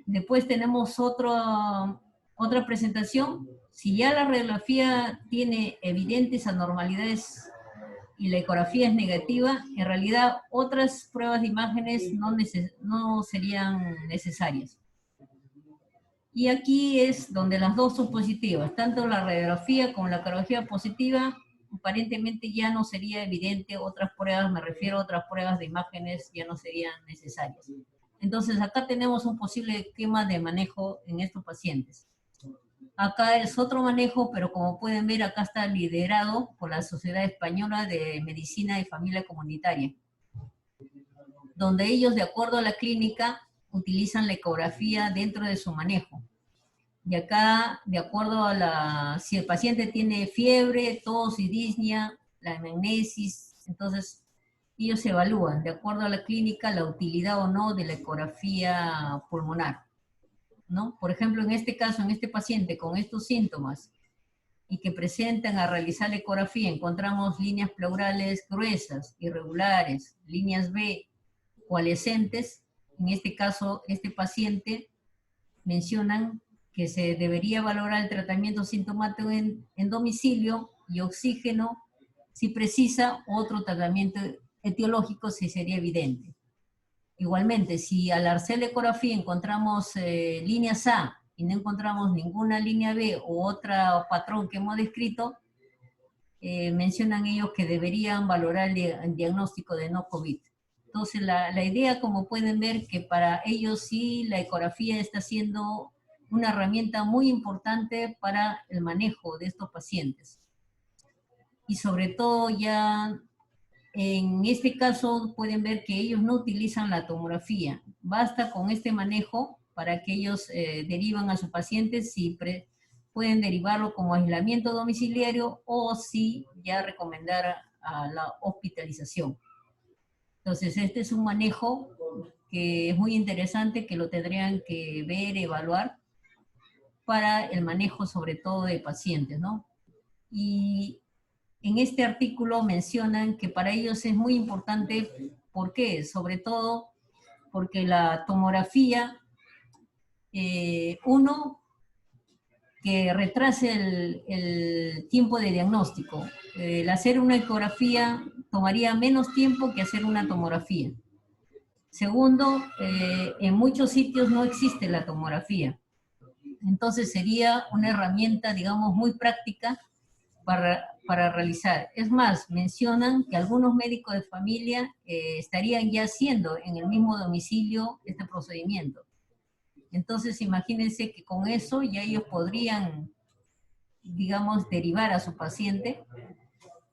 Después tenemos otra presentación. Si ya la radiografía tiene evidentes anormalidades y la ecografía es negativa, en realidad otras pruebas de imágenes no serían necesarias. Y aquí es donde las dos son positivas, tanto la radiografía como la ecografía positiva, aparentemente ya no sería evidente, otras pruebas, me refiero a otras pruebas de imágenes, ya no serían necesarias. Entonces acá tenemos un posible esquema de manejo en estos pacientes. Acá es otro manejo, pero como pueden ver, acá está liderado por la Sociedad Española de Medicina y Familia Comunitaria, donde ellos, de acuerdo a la clínica, utilizan la ecografía dentro de su manejo. Y acá, de acuerdo a si el paciente tiene fiebre, tos y disnea, la anamnesis, entonces ellos evalúan, de acuerdo a la clínica, la utilidad o no de la ecografía pulmonar, ¿no? Por ejemplo, en este caso, en este paciente con estos síntomas y que presentan a realizar la ecografía, encontramos líneas pleurales gruesas, irregulares, líneas B, coalescentes. En este caso, este paciente mencionan que se debería valorar el tratamiento sintomático en domicilio y oxígeno si precisa, otro tratamiento etiológico si sería evidente. Igualmente, si al hacer la ecografía encontramos líneas A y no encontramos ninguna línea B o otro patrón que hemos descrito, mencionan ellos que deberían valorar el diagnóstico de no COVID. Entonces, la idea, como pueden ver, que para ellos sí la ecografía está siendo una herramienta muy importante para el manejo de estos pacientes. Y sobre todo ya en este caso pueden ver que ellos no utilizan la tomografía. Basta con este manejo para que ellos derivan a su paciente si pueden derivarlo como aislamiento domiciliario o si ya recomendar a la hospitalización. Entonces, este es un manejo que es muy interesante, que lo tendrían que ver, evaluar, para el manejo sobre todo de pacientes, ¿no? Y en este artículo mencionan que para ellos es muy importante, ¿por qué? Sobre todo porque la tomografía, uno, que retrase el tiempo de diagnóstico. El hacer una ecografía tomaría menos tiempo que hacer una tomografía. Segundo, en muchos sitios no existe la tomografía. Entonces sería una herramienta, digamos, muy práctica para realizar. Es más, mencionan que algunos médicos de familia estarían ya haciendo en el mismo domicilio este procedimiento. Entonces, imagínense que con eso ya ellos podrían, digamos, derivar a su paciente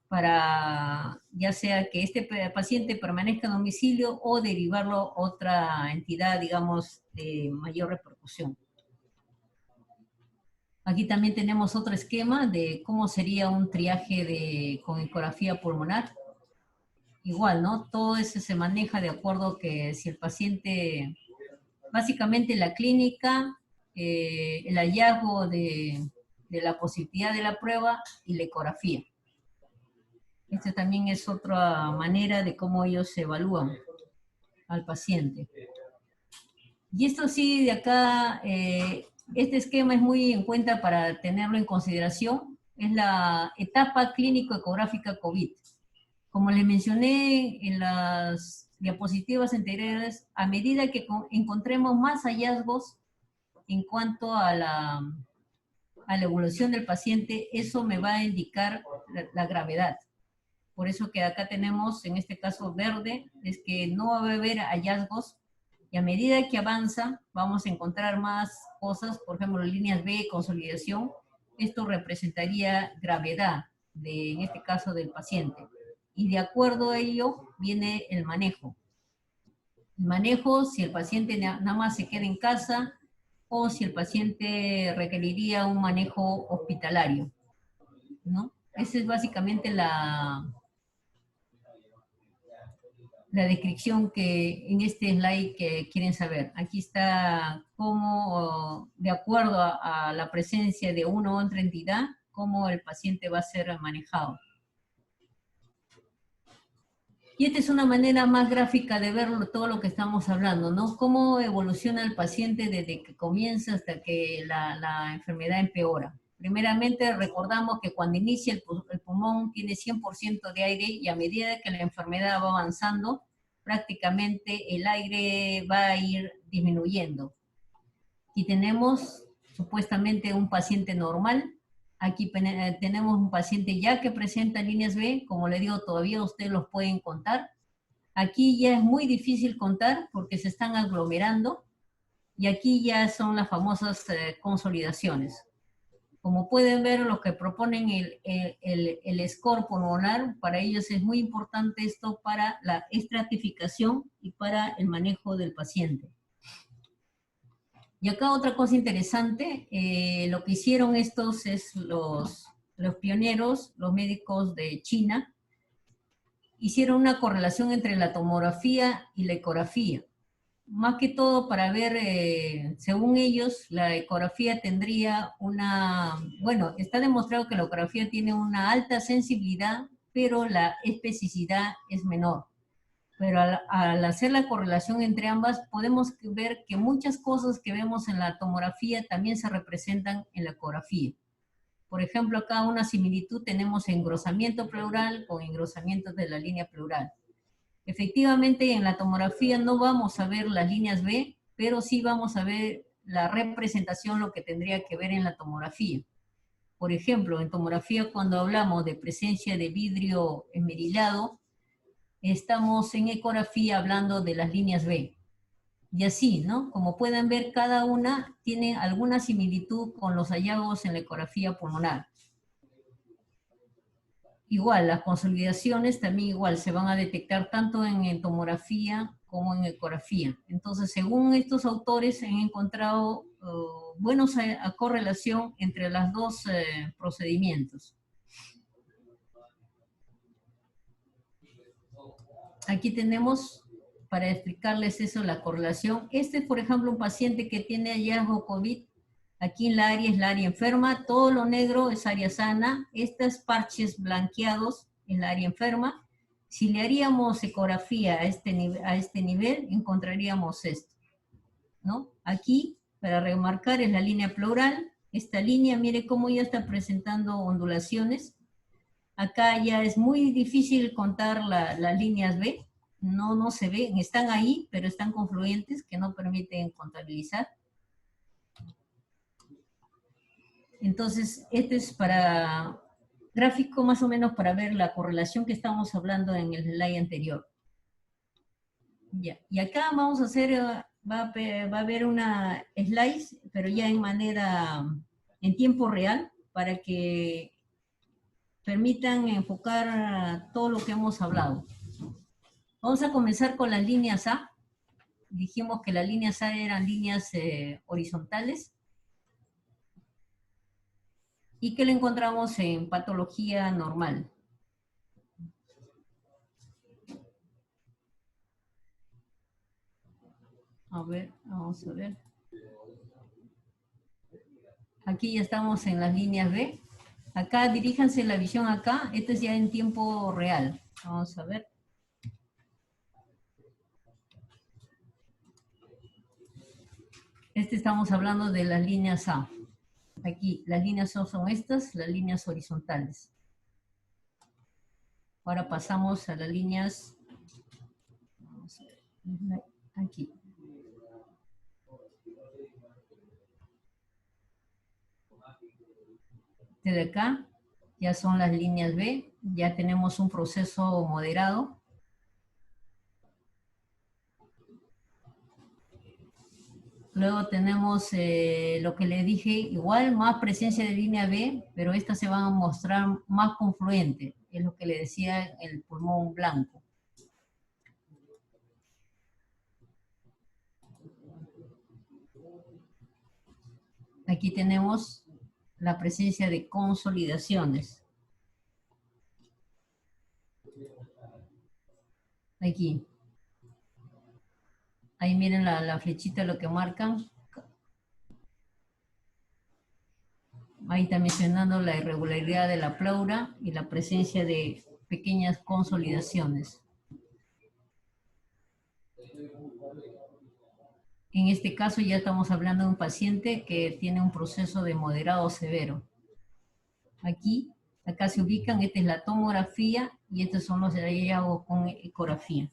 para, ya sea que este paciente permanezca en domicilio o derivarlo a otra entidad, digamos, de mayor repercusión. Aquí también tenemos otro esquema de cómo sería un triaje con ecografía pulmonar. Igual, ¿no? Todo eso se maneja de acuerdo que si el paciente, básicamente la clínica, el hallazgo de la positividad de la prueba y la ecografía. Esta también es otra manera de cómo ellos evalúan al paciente. Y esto sí, de acá, este esquema es muy en cuenta para tenerlo en consideración. Es la etapa clínico-ecográfica COVID. Como les mencioné en las diapositivas anteriores, a medida que encontremos más hallazgos en cuanto a la evolución del paciente, eso me va a indicar la gravedad. Por eso que acá tenemos, en este caso verde, es que no va a haber hallazgos, y a medida que avanza, vamos a encontrar más cosas, por ejemplo, líneas B, consolidación. Esto representaría gravedad, en este caso, del paciente. Y de acuerdo a ello, viene el manejo. El manejo, si el paciente nada más se queda en casa, o si el paciente requeriría un manejo hospitalario, ¿no? Esa es básicamente la descripción que en este slide que quieren saber. Aquí está cómo, de acuerdo a la presencia de una u otra entidad, cómo el paciente va a ser manejado. Y esta es una manera más gráfica de ver todo lo que estamos hablando, ¿no? Cómo evoluciona el paciente desde que comienza hasta que la enfermedad empeora. Primeramente, recordamos que cuando inicia el pulmón tiene 100% de aire, y a medida que la enfermedad va avanzando, prácticamente el aire va a ir disminuyendo. Y tenemos supuestamente un paciente normal. Aquí tenemos un paciente ya que presenta líneas B, como le digo, todavía ustedes los pueden contar. Aquí ya es muy difícil contar porque se están aglomerando, y aquí ya son las famosas consolidaciones. Como pueden ver, los que proponen el score pulmonar, para ellos es muy importante esto para la estratificación y para el manejo del paciente. Y acá otra cosa interesante, lo que hicieron estos es los pioneros, los médicos de China, hicieron una correlación entre la tomografía y la ecografía. Más que todo para ver, según ellos, la ecografía tendría bueno, está demostrado que la ecografía tiene una alta sensibilidad, pero la especificidad es menor. Pero al hacer la correlación entre ambas, podemos ver que muchas cosas que vemos en la tomografía también se representan en la ecografía. Por ejemplo, acá una similitud tenemos engrosamiento pleural con engrosamiento de la línea pleural. Efectivamente, en la tomografía no vamos a ver las líneas B, pero sí vamos a ver la representación, lo que tendría que ver en la tomografía. Por ejemplo, en tomografía, cuando hablamos de presencia de vidrio esmerilado, estamos en ecografía hablando de las líneas B. Y así, ¿no? Como pueden ver, cada una tiene alguna similitud con los hallazgos en la ecografía pulmonar. Igual, las consolidaciones también igual se van a detectar tanto en tomografía como en ecografía. Entonces, según estos autores, han encontrado buenos a correlación entre los dos procedimientos. Aquí tenemos, para explicarles eso, la correlación. Este es, por ejemplo, un paciente que tiene hallazgo COVID. Aquí en la área es la área enferma, todo lo negro es área sana, estos parches blanqueados es la área enferma. Si le haríamos ecografía a este nivel, encontraríamos esto, ¿no? Aquí, para remarcar, es la línea pleural. Esta línea, mire cómo ya está presentando ondulaciones. Acá ya es muy difícil contar las líneas B, no se ven, están ahí, pero están confluentes que no permiten contabilizar. Entonces, este es para gráfico más o menos para ver la correlación que estábamos hablando en el slide anterior. Ya. Y acá vamos a hacer, va a haber una slide, pero ya en tiempo real, para que permitan enfocar todo lo que hemos hablado. Vamos a comenzar con las líneas A. Dijimos que las líneas A eran líneas horizontales. Y que lo encontramos en patología normal. A ver, vamos a ver. Aquí ya estamos en las líneas B. Acá diríjanse la visión acá. Este es ya en tiempo real. Vamos a ver. Estamos hablando de las líneas A. Aquí, las líneas A son estas, las líneas horizontales. Ahora pasamos a las líneas... Vamos a ver. Aquí. Desde acá ya son las líneas B, ya tenemos un proceso moderado. Luego tenemos lo que le dije, igual más presencia de línea B, pero estas se van a mostrar más confluentes, es lo que le decía el pulmón blanco. Aquí tenemos la presencia de consolidaciones. Aquí. Ahí miren la flechita, lo que marcan. Ahí está mencionando la irregularidad de la pleura y la presencia de pequeñas consolidaciones. En este caso ya estamos hablando de un paciente que tiene un proceso de moderado severo. Aquí, acá se ubican, esta es la tomografía y estos son los hallazgos con ecografía.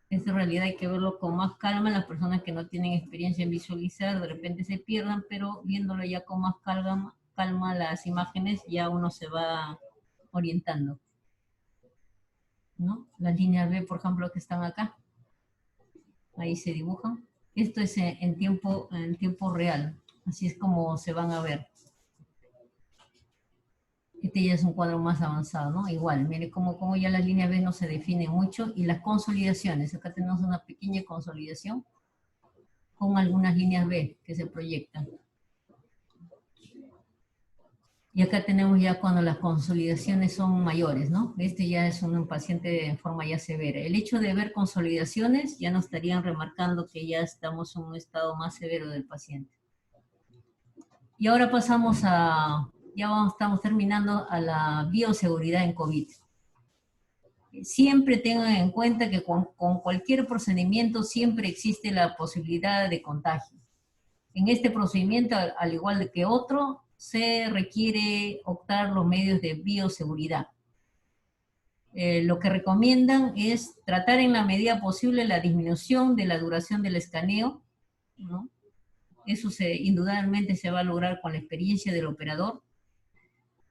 Esto en realidad hay que verlo con más calma. Las personas que no tienen experiencia en visualizar de repente se pierdan, pero viéndolo ya con más calma las imágenes ya uno se va orientando, ¿no? Las líneas B, por ejemplo, que están acá. Ahí se dibujan. Esto es en tiempo real. Así es como se van a ver. Este ya es un cuadro más avanzado, ¿no? Igual, mire cómo ya las líneas B no se definen mucho. Y las consolidaciones. Acá tenemos una pequeña consolidación con algunas líneas B que se proyectan. Y acá tenemos ya cuando las consolidaciones son mayores, ¿no? Este ya es un paciente en forma ya severa. El hecho de ver consolidaciones ya nos estarían remarcando que ya estamos en un estado más severo del paciente. Y ahora pasamos estamos terminando a la bioseguridad en COVID. Siempre tengan en cuenta que con cualquier procedimiento siempre existe la posibilidad de contagio. En este procedimiento, al igual que otro, se requiere optar los medios de bioseguridad. Lo que recomiendan es tratar en la medida posible la disminución de la duración del escaneo, ¿no? Eso indudablemente se va a lograr con la experiencia del operador.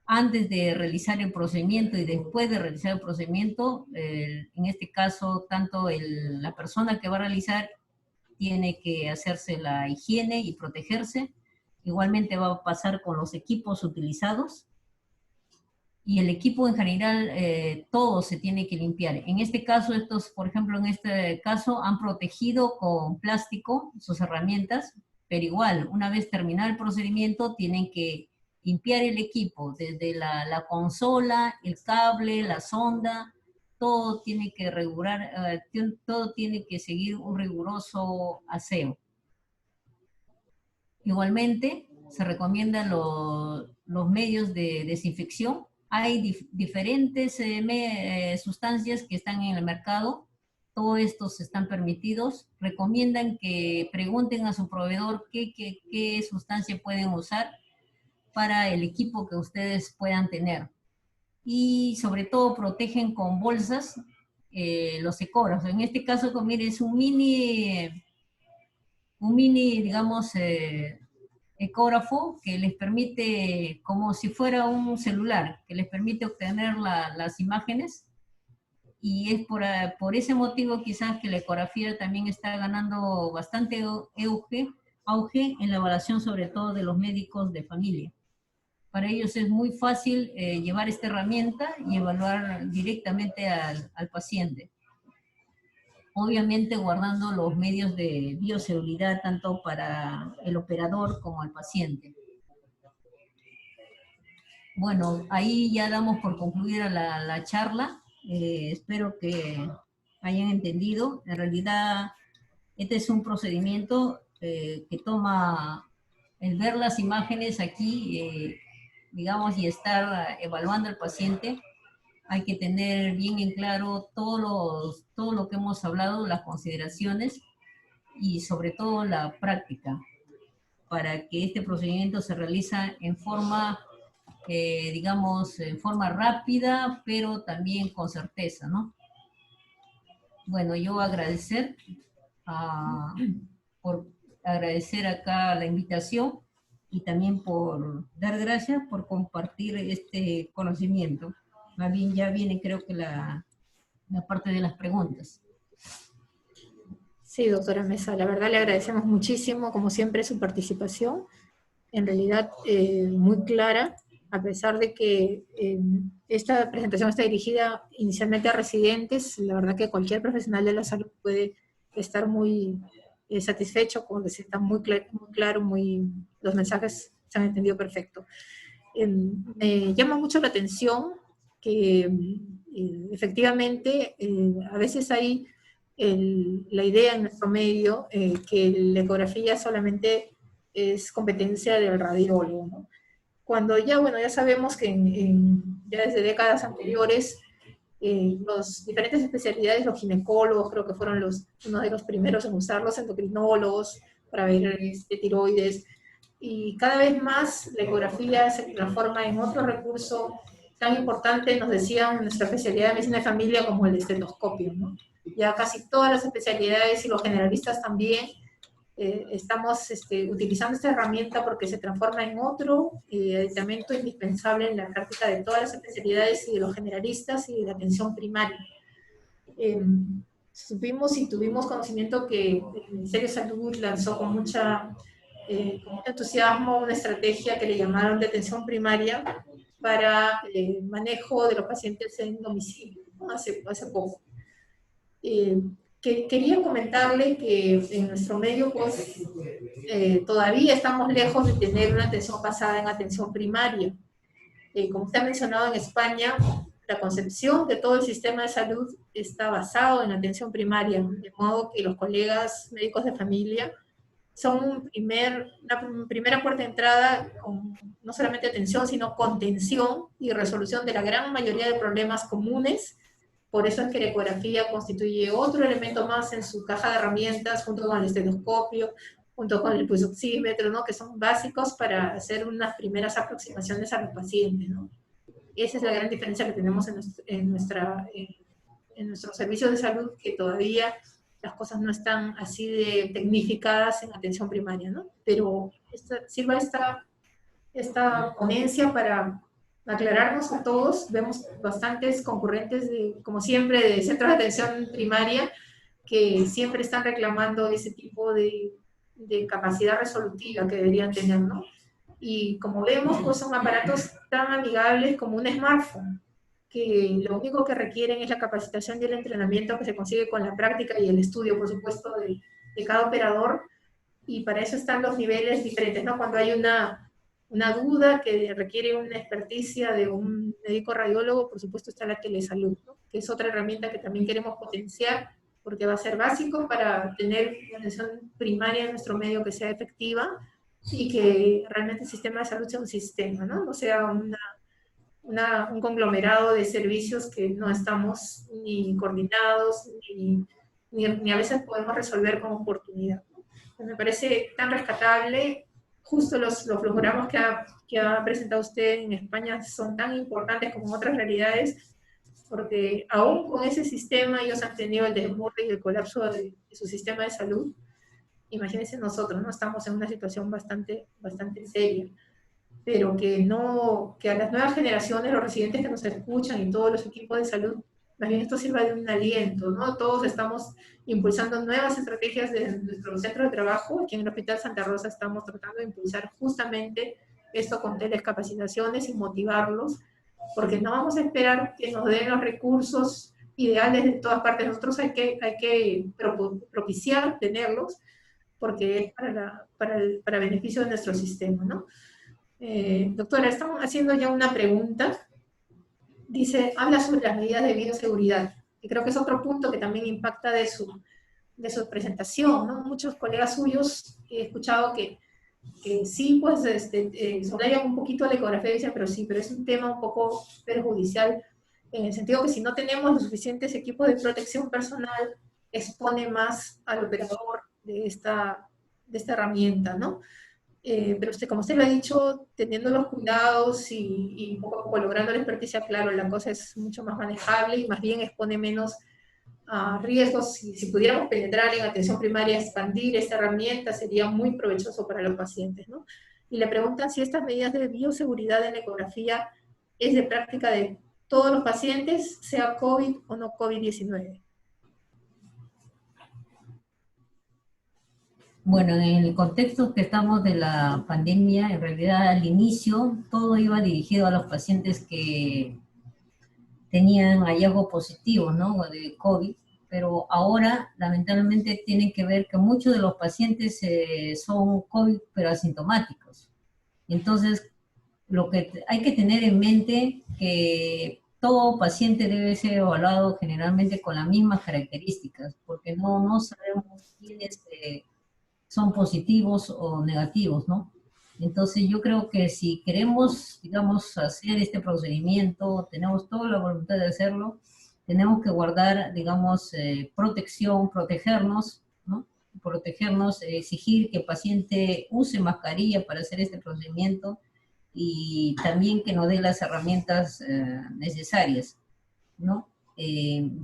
Antes de realizar el procedimiento y después de realizar el procedimiento, en este caso, tanto la persona que va a realizar tiene que hacerse la higiene y protegerse. Igualmente va a pasar con los equipos utilizados. y el equipo en general, todo se tiene que limpiar. En este caso, estos, por ejemplo, en este caso, han protegido con plástico sus herramientas, pero igual, una vez terminado el procedimiento, tienen que limpiar el equipo, desde la consola, el cable, la sonda, todo tiene que todo tiene que seguir un riguroso aseo. Igualmente, se recomiendan los medios de desinfección. Hay diferentes sustancias que están en el mercado, todos estos están permitidos. Recomiendan que pregunten a su proveedor qué sustancia pueden usar para el equipo que ustedes puedan tener. Y sobre todo protegen con bolsas los ecógrafos. En este caso, mire, es un mini, digamos, ecógrafo que les permite, como si fuera un celular, que les permite obtener las imágenes, y es por ese motivo quizás que la ecografía también está ganando bastante auge en la evaluación, sobre todo de los médicos de familia. Para ellos es muy fácil llevar esta herramienta y evaluar directamente al paciente. Obviamente guardando los medios de bioseguridad tanto para el operador como el paciente. Bueno, ahí ya damos por concluida la charla. Espero que hayan entendido. En realidad, este es un procedimiento que toma el ver las imágenes aquí, digamos, y estar evaluando al paciente. Hay que tener bien en claro todo lo que hemos hablado, las consideraciones y sobre todo la práctica, para que este procedimiento se realiza en forma, digamos, en forma rápida, pero también con certeza, ¿no? Bueno, yo por agradecer acá la invitación y también por dar gracias por compartir este conocimiento. Más bien ya viene, creo que la parte de las preguntas. Sí, doctora Mesa, la verdad le agradecemos muchísimo, como siempre, su participación. En realidad, muy clara, a pesar de que esta presentación está dirigida inicialmente a residentes. La verdad que cualquier profesional de la salud puede estar muy satisfecho, porque se está muy claro, los mensajes se han entendido perfecto. Me llama mucho la atención que efectivamente a veces hay la idea en nuestro medio que la ecografía solamente es competencia del radiólogo, ¿no? Cuando ya, bueno, ya sabemos que ya desde décadas anteriores los diferentes especialidades, los ginecólogos creo que fueron uno de los primeros en usar, los endocrinólogos para ver tiroides, y cada vez más la ecografía se transforma en otro recurso tan importante, nos decían en nuestra especialidad de medicina de familia, como el estetoscopio, ¿no? Ya casi todas las especialidades y los generalistas también estamos utilizando esta herramienta porque se transforma en otro aditamento indispensable en la práctica de todas las especialidades y de los generalistas y de la atención primaria. Supimos y tuvimos conocimiento que el Ministerio de Salud lanzó con mucho entusiasmo una estrategia que le llamaron de atención primaria para el manejo de los pacientes en domicilio, ¿no? hace poco. Quería comentarle que en nuestro medio pues, todavía estamos lejos de tener una atención basada en atención primaria. Como usted ha mencionado, en España la concepción de todo el sistema de salud está basado en atención primaria, de modo que los colegas médicos de familia son una primera puerta de entrada con no solamente atención, sino contención y resolución de la gran mayoría de problemas comunes. Por eso es que la ecografía constituye otro elemento más en su caja de herramientas, junto con el estetoscopio, junto con el pulsoxímetro, ¿no? Que son básicos para hacer unas primeras aproximaciones a los pacientes, ¿no? Esa es la gran diferencia que tenemos en nuestros servicios de salud, que todavía las cosas no están así de tecnificadas en atención primaria, ¿no? Pero sirva esta ponencia para aclararnos a todos. Vemos bastantes concurrentes, como siempre, de centros de atención primaria, que siempre están reclamando ese tipo de capacidad resolutiva que deberían tener, ¿no? Y como vemos, pues son aparatos tan amigables como un smartphone, que lo único que requieren es la capacitación y el entrenamiento que se consigue con la práctica y el estudio, por supuesto, de cada operador, y para eso están los niveles diferentes, ¿no? Cuando hay una duda que requiere una experticia de un médico radiólogo, por supuesto está la telesalud, ¿no? Que es otra herramienta que también queremos potenciar, porque va a ser básico para tener una atención primaria en nuestro medio que sea efectiva y que realmente el sistema de salud sea un sistema, ¿no? No sea un conglomerado de servicios que no estamos ni coordinados, ni a veces podemos resolver con oportunidad. Me parece tan rescatable. Justo los programas que ha presentado usted en España son tan importantes como en otras realidades, porque aún con ese sistema ellos han tenido el desborde y el colapso de su sistema de salud. Imagínense nosotros, ¿no? Estamos en una situación bastante seria, pero que a las nuevas generaciones, los residentes que nos escuchan y todos los equipos de salud, más bien esto sirva de un aliento, ¿no? Todos estamos impulsando nuevas estrategias de nuestro centro de trabajo. Aquí en el Hospital Santa Rosa estamos tratando de impulsar justamente esto con telecapacitaciones y motivarlos, porque no vamos a esperar que nos den los recursos ideales de todas partes. Nosotros hay que propiciar tenerlos, porque es para beneficio de nuestro sistema, ¿no? Doctora, estamos haciendo ya una pregunta. Dice, habla sobre las medidas de bioseguridad, y creo que es otro punto que también impacta de su presentación, ¿no? Muchos colegas suyos he escuchado que sí, pues, subrayan un poquito la ecografía y dicen, pero es un tema un poco perjudicial, en el sentido que si no tenemos los suficientes equipos de protección personal, expone más al operador de esta herramienta, ¿no? Pero usted, como usted lo ha dicho, teniendo los cuidados y poco a poco logrando la experticia, claro, la cosa es mucho más manejable y más bien expone menos a riesgos. Si pudiéramos penetrar en atención primaria, expandir esta herramienta, sería muy provechoso para los pacientes, ¿no? Y le preguntan si estas medidas de bioseguridad en la ecografía es de práctica de todos los pacientes, sea COVID o no COVID-19. Bueno, en el contexto que estamos de la pandemia, en realidad al inicio todo iba dirigido a los pacientes que tenían hallazgos positivos, ¿no? De COVID, pero ahora lamentablemente tienen que ver que muchos de los pacientes son COVID pero asintomáticos. Entonces, lo que hay que tener en mente que todo paciente debe ser evaluado generalmente con las mismas características, porque no sabemos quiénes son positivos o negativos, ¿no? Entonces yo creo que si queremos, digamos, hacer este procedimiento, tenemos toda la voluntad de hacerlo, tenemos que guardar, digamos, protección, protegernos, ¿no? Protegernos, exigir que el paciente use mascarilla para hacer este procedimiento y también que nos dé las herramientas necesarias, ¿no?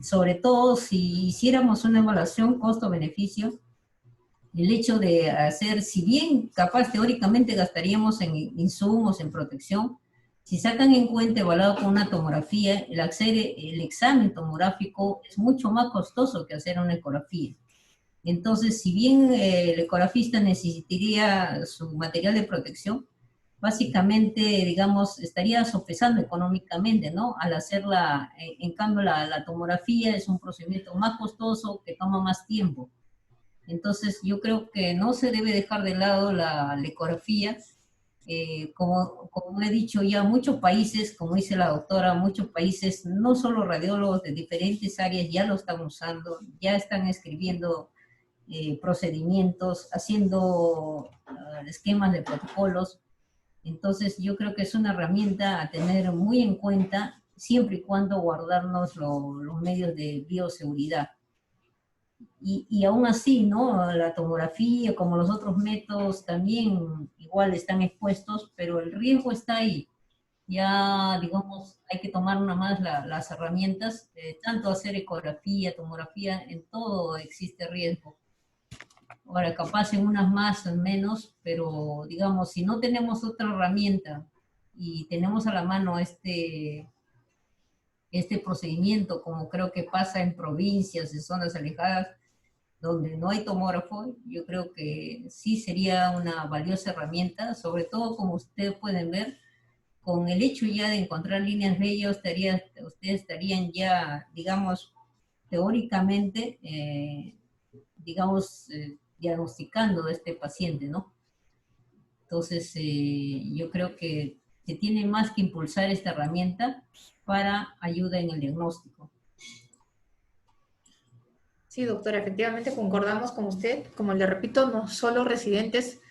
Sobre todo si hiciéramos una evaluación costo-beneficio, el hecho de hacer, si bien capaz teóricamente gastaríamos en insumos, en protección, si sacan en cuenta evaluado con una tomografía, el examen tomográfico es mucho más costoso que hacer una ecografía. Entonces, si bien el ecografista necesitaría su material de protección, básicamente, digamos, estaría sopesando económicamente, ¿no? Al hacerla, en cambio, la tomografía es un procedimiento más costoso que toma más tiempo. Entonces, yo creo que no se debe dejar de lado la ecografía. Como he dicho ya, muchos países, como dice la doctora, muchos países, no solo radiólogos de diferentes áreas ya lo están usando, ya están escribiendo procedimientos, haciendo esquemas de protocolos. Entonces, yo creo que es una herramienta a tener muy en cuenta, siempre y cuando guardarnos los medios de bioseguridad. Y aún así, ¿no? La tomografía, como los otros métodos, también igual están expuestos, pero el riesgo está ahí. Ya, digamos, hay que tomar una más las herramientas, tanto hacer ecografía, tomografía, en todo existe riesgo. Ahora, capaz en unas más, en menos, pero digamos, si no tenemos otra herramienta y tenemos a la mano este procedimiento, como creo que pasa en provincias, en zonas alejadas, donde no hay tomógrafo, yo creo que sí sería una valiosa herramienta, sobre todo como ustedes pueden ver, con el hecho ya de encontrar líneas bellas, ustedes estarían ya, digamos, teóricamente, digamos, diagnosticando a este paciente, ¿no? Entonces, yo creo que se tiene más que impulsar esta herramienta para ayuda en el diagnóstico. Sí, doctora, efectivamente concordamos con usted. Como le repito, no solo residentes,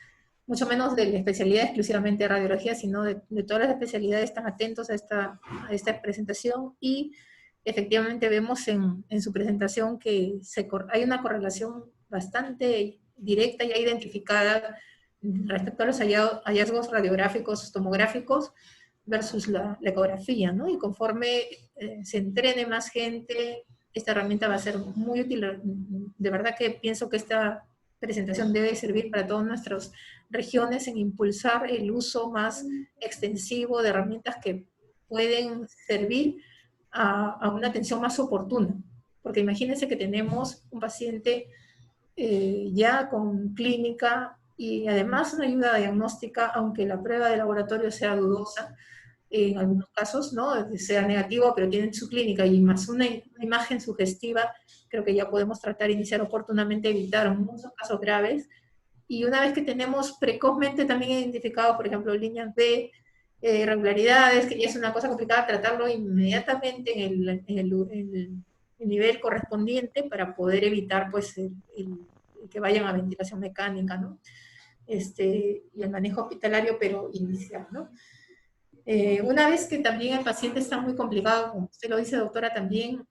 mucho menos de la especialidad exclusivamente de radiología, sino de todas las especialidades están atentos a esta presentación y efectivamente vemos en su presentación que hay una correlación bastante directa y identificada respecto a los hallazgos radiográficos, tomográficos versus la ecografía, ¿no? Y conforme se entrene más gente, esta herramienta va a ser muy útil. De verdad que pienso que esta presentación debe servir para todas nuestras regiones en impulsar el uso más extensivo de herramientas que pueden servir a una atención más oportuna. Porque imagínense que tenemos un paciente ya con clínica y además una ayuda diagnóstica, aunque la prueba de laboratorio sea dudosa, en algunos casos, ¿no? Sea negativo, pero tienen su clínica y más una imagen sugestiva, creo que ya podemos tratar de iniciar oportunamente, evitar muchos casos graves. Y una vez que tenemos precozmente también identificados, por ejemplo, líneas B, irregularidades, que ya es una cosa complicada, tratarlo inmediatamente en el nivel correspondiente para poder evitar pues el que vayan a ventilación mecánica, ¿no? Y el manejo hospitalario, pero inicial, ¿no? Una vez que también el paciente está muy complicado, como usted lo dice, doctora, también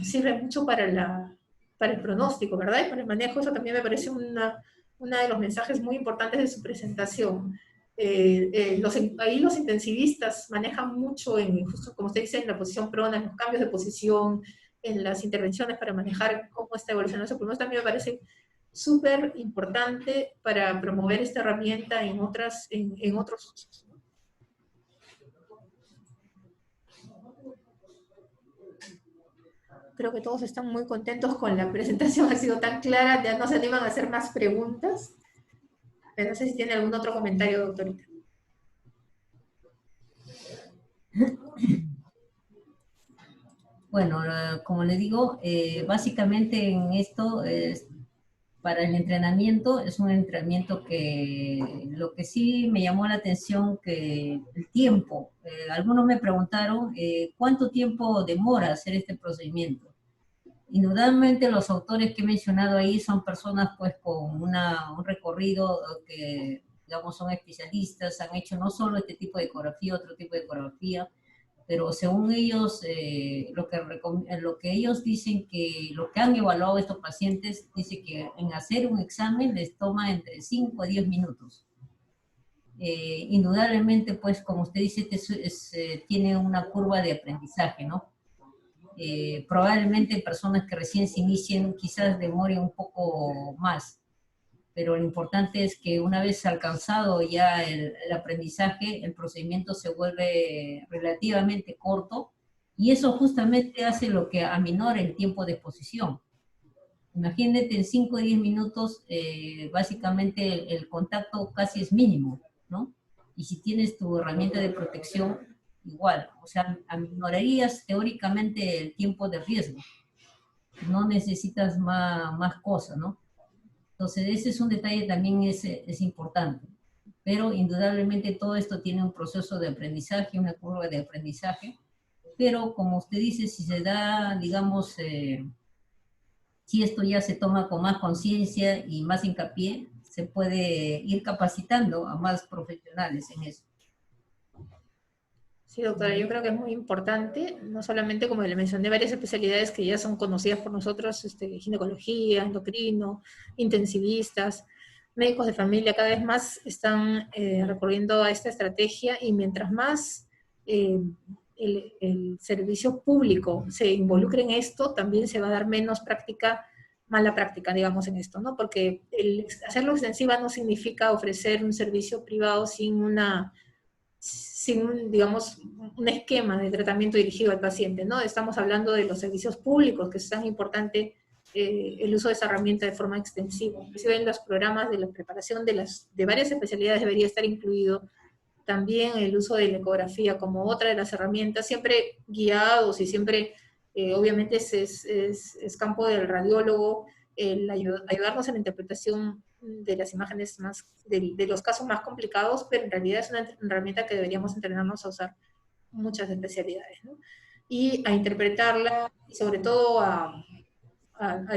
sirve mucho para el pronóstico, ¿verdad? Y para el manejo, eso también me parece uno de los mensajes muy importantes de su presentación. Ahí los intensivistas manejan mucho, justo como usted dice, en la posición prona, en los cambios de posición, en las intervenciones para manejar cómo está evolucionando su pulmón. También me parece súper importante para promover esta herramienta en otros usos. Creo que todos están muy contentos con la presentación, ha sido tan clara, ya no se animan a hacer más preguntas. Pero no sé si tiene algún otro comentario, doctorita. Bueno, como le digo, básicamente en esto, para el entrenamiento, es un entrenamiento que lo que sí me llamó la atención que el tiempo. Algunos me preguntaron cuánto tiempo demora hacer este procedimiento. Indudablemente los autores que he mencionado ahí son personas pues con un recorrido que, digamos, son especialistas, han hecho no solo este tipo de ecografía, otro tipo de ecografía, pero según ellos, lo que ellos dicen que, lo que han evaluado estos pacientes, dice que en hacer un examen les toma entre 5 a 10 minutos. Indudablemente, pues, como usted dice, tiene una curva de aprendizaje, ¿no? Probablemente personas que recién se inicien quizás demoren un poco más, pero lo importante es que una vez alcanzado ya el aprendizaje, el procedimiento se vuelve relativamente corto y eso justamente hace lo que aminora el tiempo de exposición. Imagínate, en 5 o 10 minutos, básicamente el contacto casi es mínimo, ¿no? Y si tienes tu herramienta de protección, igual, o sea, aminorarías teóricamente el tiempo de riesgo. No necesitas más cosas, ¿no? Entonces, ese es un detalle también es importante. Pero indudablemente todo esto tiene un proceso de aprendizaje, una curva de aprendizaje. Pero como usted dice, si se da, digamos, si esto ya se toma con más conciencia y más hincapié, se puede ir capacitando a más profesionales en eso. Sí, doctora, yo creo que es muy importante, no solamente como le mencioné, varias especialidades que ya son conocidas por nosotros, ginecología, endocrino, intensivistas, médicos de familia, cada vez más están recurriendo a esta estrategia y mientras más el servicio público se involucre en esto, también se va a dar menos mala práctica, digamos, en esto, ¿no? Porque hacerlo extensiva no significa ofrecer un servicio privado sin digamos, un esquema de tratamiento dirigido al paciente, ¿no? Estamos hablando de los servicios públicos, que es tan importante el uso de esa herramienta de forma extensiva. Inclusive en los programas de la preparación de varias especialidades debería estar incluido también el uso de la ecografía como otra de las herramientas, siempre guiados y siempre, obviamente es campo del radiólogo, ayudarnos en la interpretación de las imágenes de los casos más complicados, pero en realidad es una herramienta que deberíamos entrenarnos a usar muchas especialidades, ¿no? Y a interpretarla y sobre todo a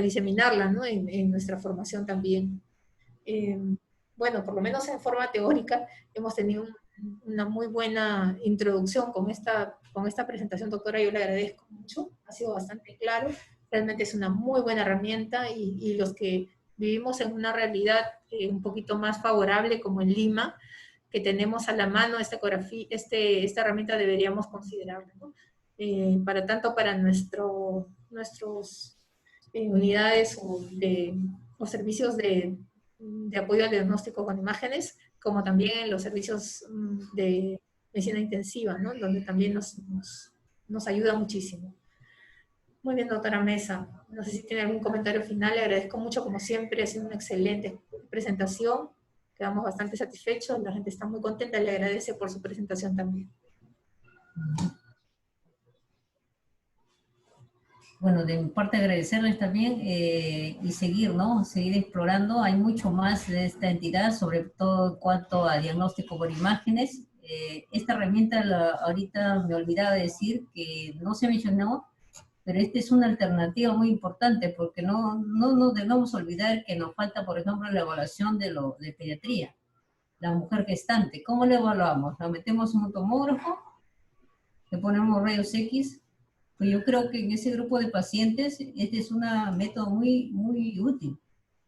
diseminarla, ¿no? En nuestra formación también. Bueno, por lo menos en forma teórica hemos tenido una muy buena introducción con esta presentación, doctora, yo le agradezco mucho, ha sido bastante claro, realmente es una muy buena herramienta y los que vivimos en una realidad un poquito más favorable como en Lima, que tenemos a la mano esta ecografía, esta herramienta deberíamos considerarla, ¿no? Tanto para nuestros unidades o servicios de apoyo al diagnóstico con imágenes, como también en los servicios de medicina intensiva, ¿no? Donde también nos ayuda muchísimo. Muy bien, doctora Mesa. No sé si tiene algún comentario final. Le agradezco mucho, como siempre, ha sido una excelente presentación. Quedamos bastante satisfechos, la gente está muy contenta, le agradece por su presentación también. Bueno, de mi parte agradecerles también y seguir, ¿no? Seguir explorando. Hay mucho más de esta entidad, sobre todo en cuanto a diagnóstico por imágenes. Esta herramienta, ahorita me olvidaba decir que no se mencionó, pero esta es una alternativa muy importante porque no nos debemos olvidar que nos falta, por ejemplo, la evaluación de pediatría. La mujer gestante, ¿cómo la evaluamos? ¿La metemos en un tomógrafo? ¿Le ponemos rayos X? Pues yo creo que en ese grupo de pacientes este es un método muy, muy útil.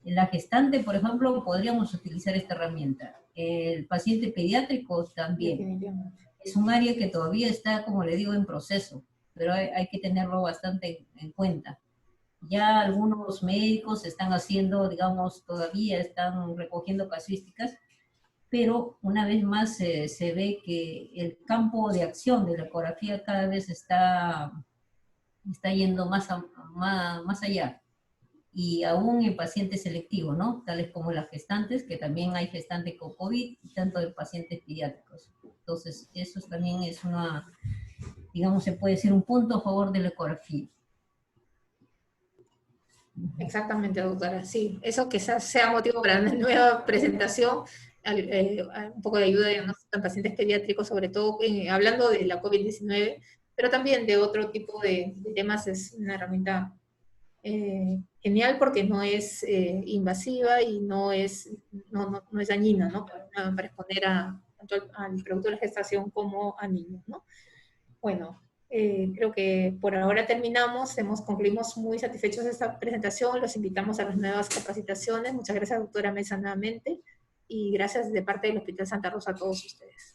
En la gestante, por ejemplo, podríamos utilizar esta herramienta. El paciente pediátrico también. Es un área que todavía está, como le digo, en proceso, pero hay que tenerlo bastante en cuenta. Ya algunos médicos están haciendo, digamos, todavía están recogiendo casuísticas, pero una vez más se ve que el campo de acción de la ecografía cada vez está yendo más allá. Y aún en pacientes selectivos, ¿no? Tales como las gestantes, que también hay gestantes con COVID, y tanto de pacientes pediátricos. Entonces, eso también es digamos, se puede decir un punto a favor de la ecografía. Exactamente, doctora, sí. Eso quizás sea motivo para una nueva presentación, un poco de ayuda diagnóstica en pacientes pediátricos, sobre todo hablando de la COVID-19, pero también de otro tipo de temas. Es una herramienta genial porque no es invasiva y no es dañina, ¿no? Para exponer tanto al producto de la gestación como a niños, ¿no? Bueno, creo que por ahora terminamos, concluimos muy satisfechos de esta presentación, los invitamos a las nuevas capacitaciones. Muchas gracias, doctora Mesa, nuevamente, y gracias de parte del Hospital Santa Rosa a todos ustedes.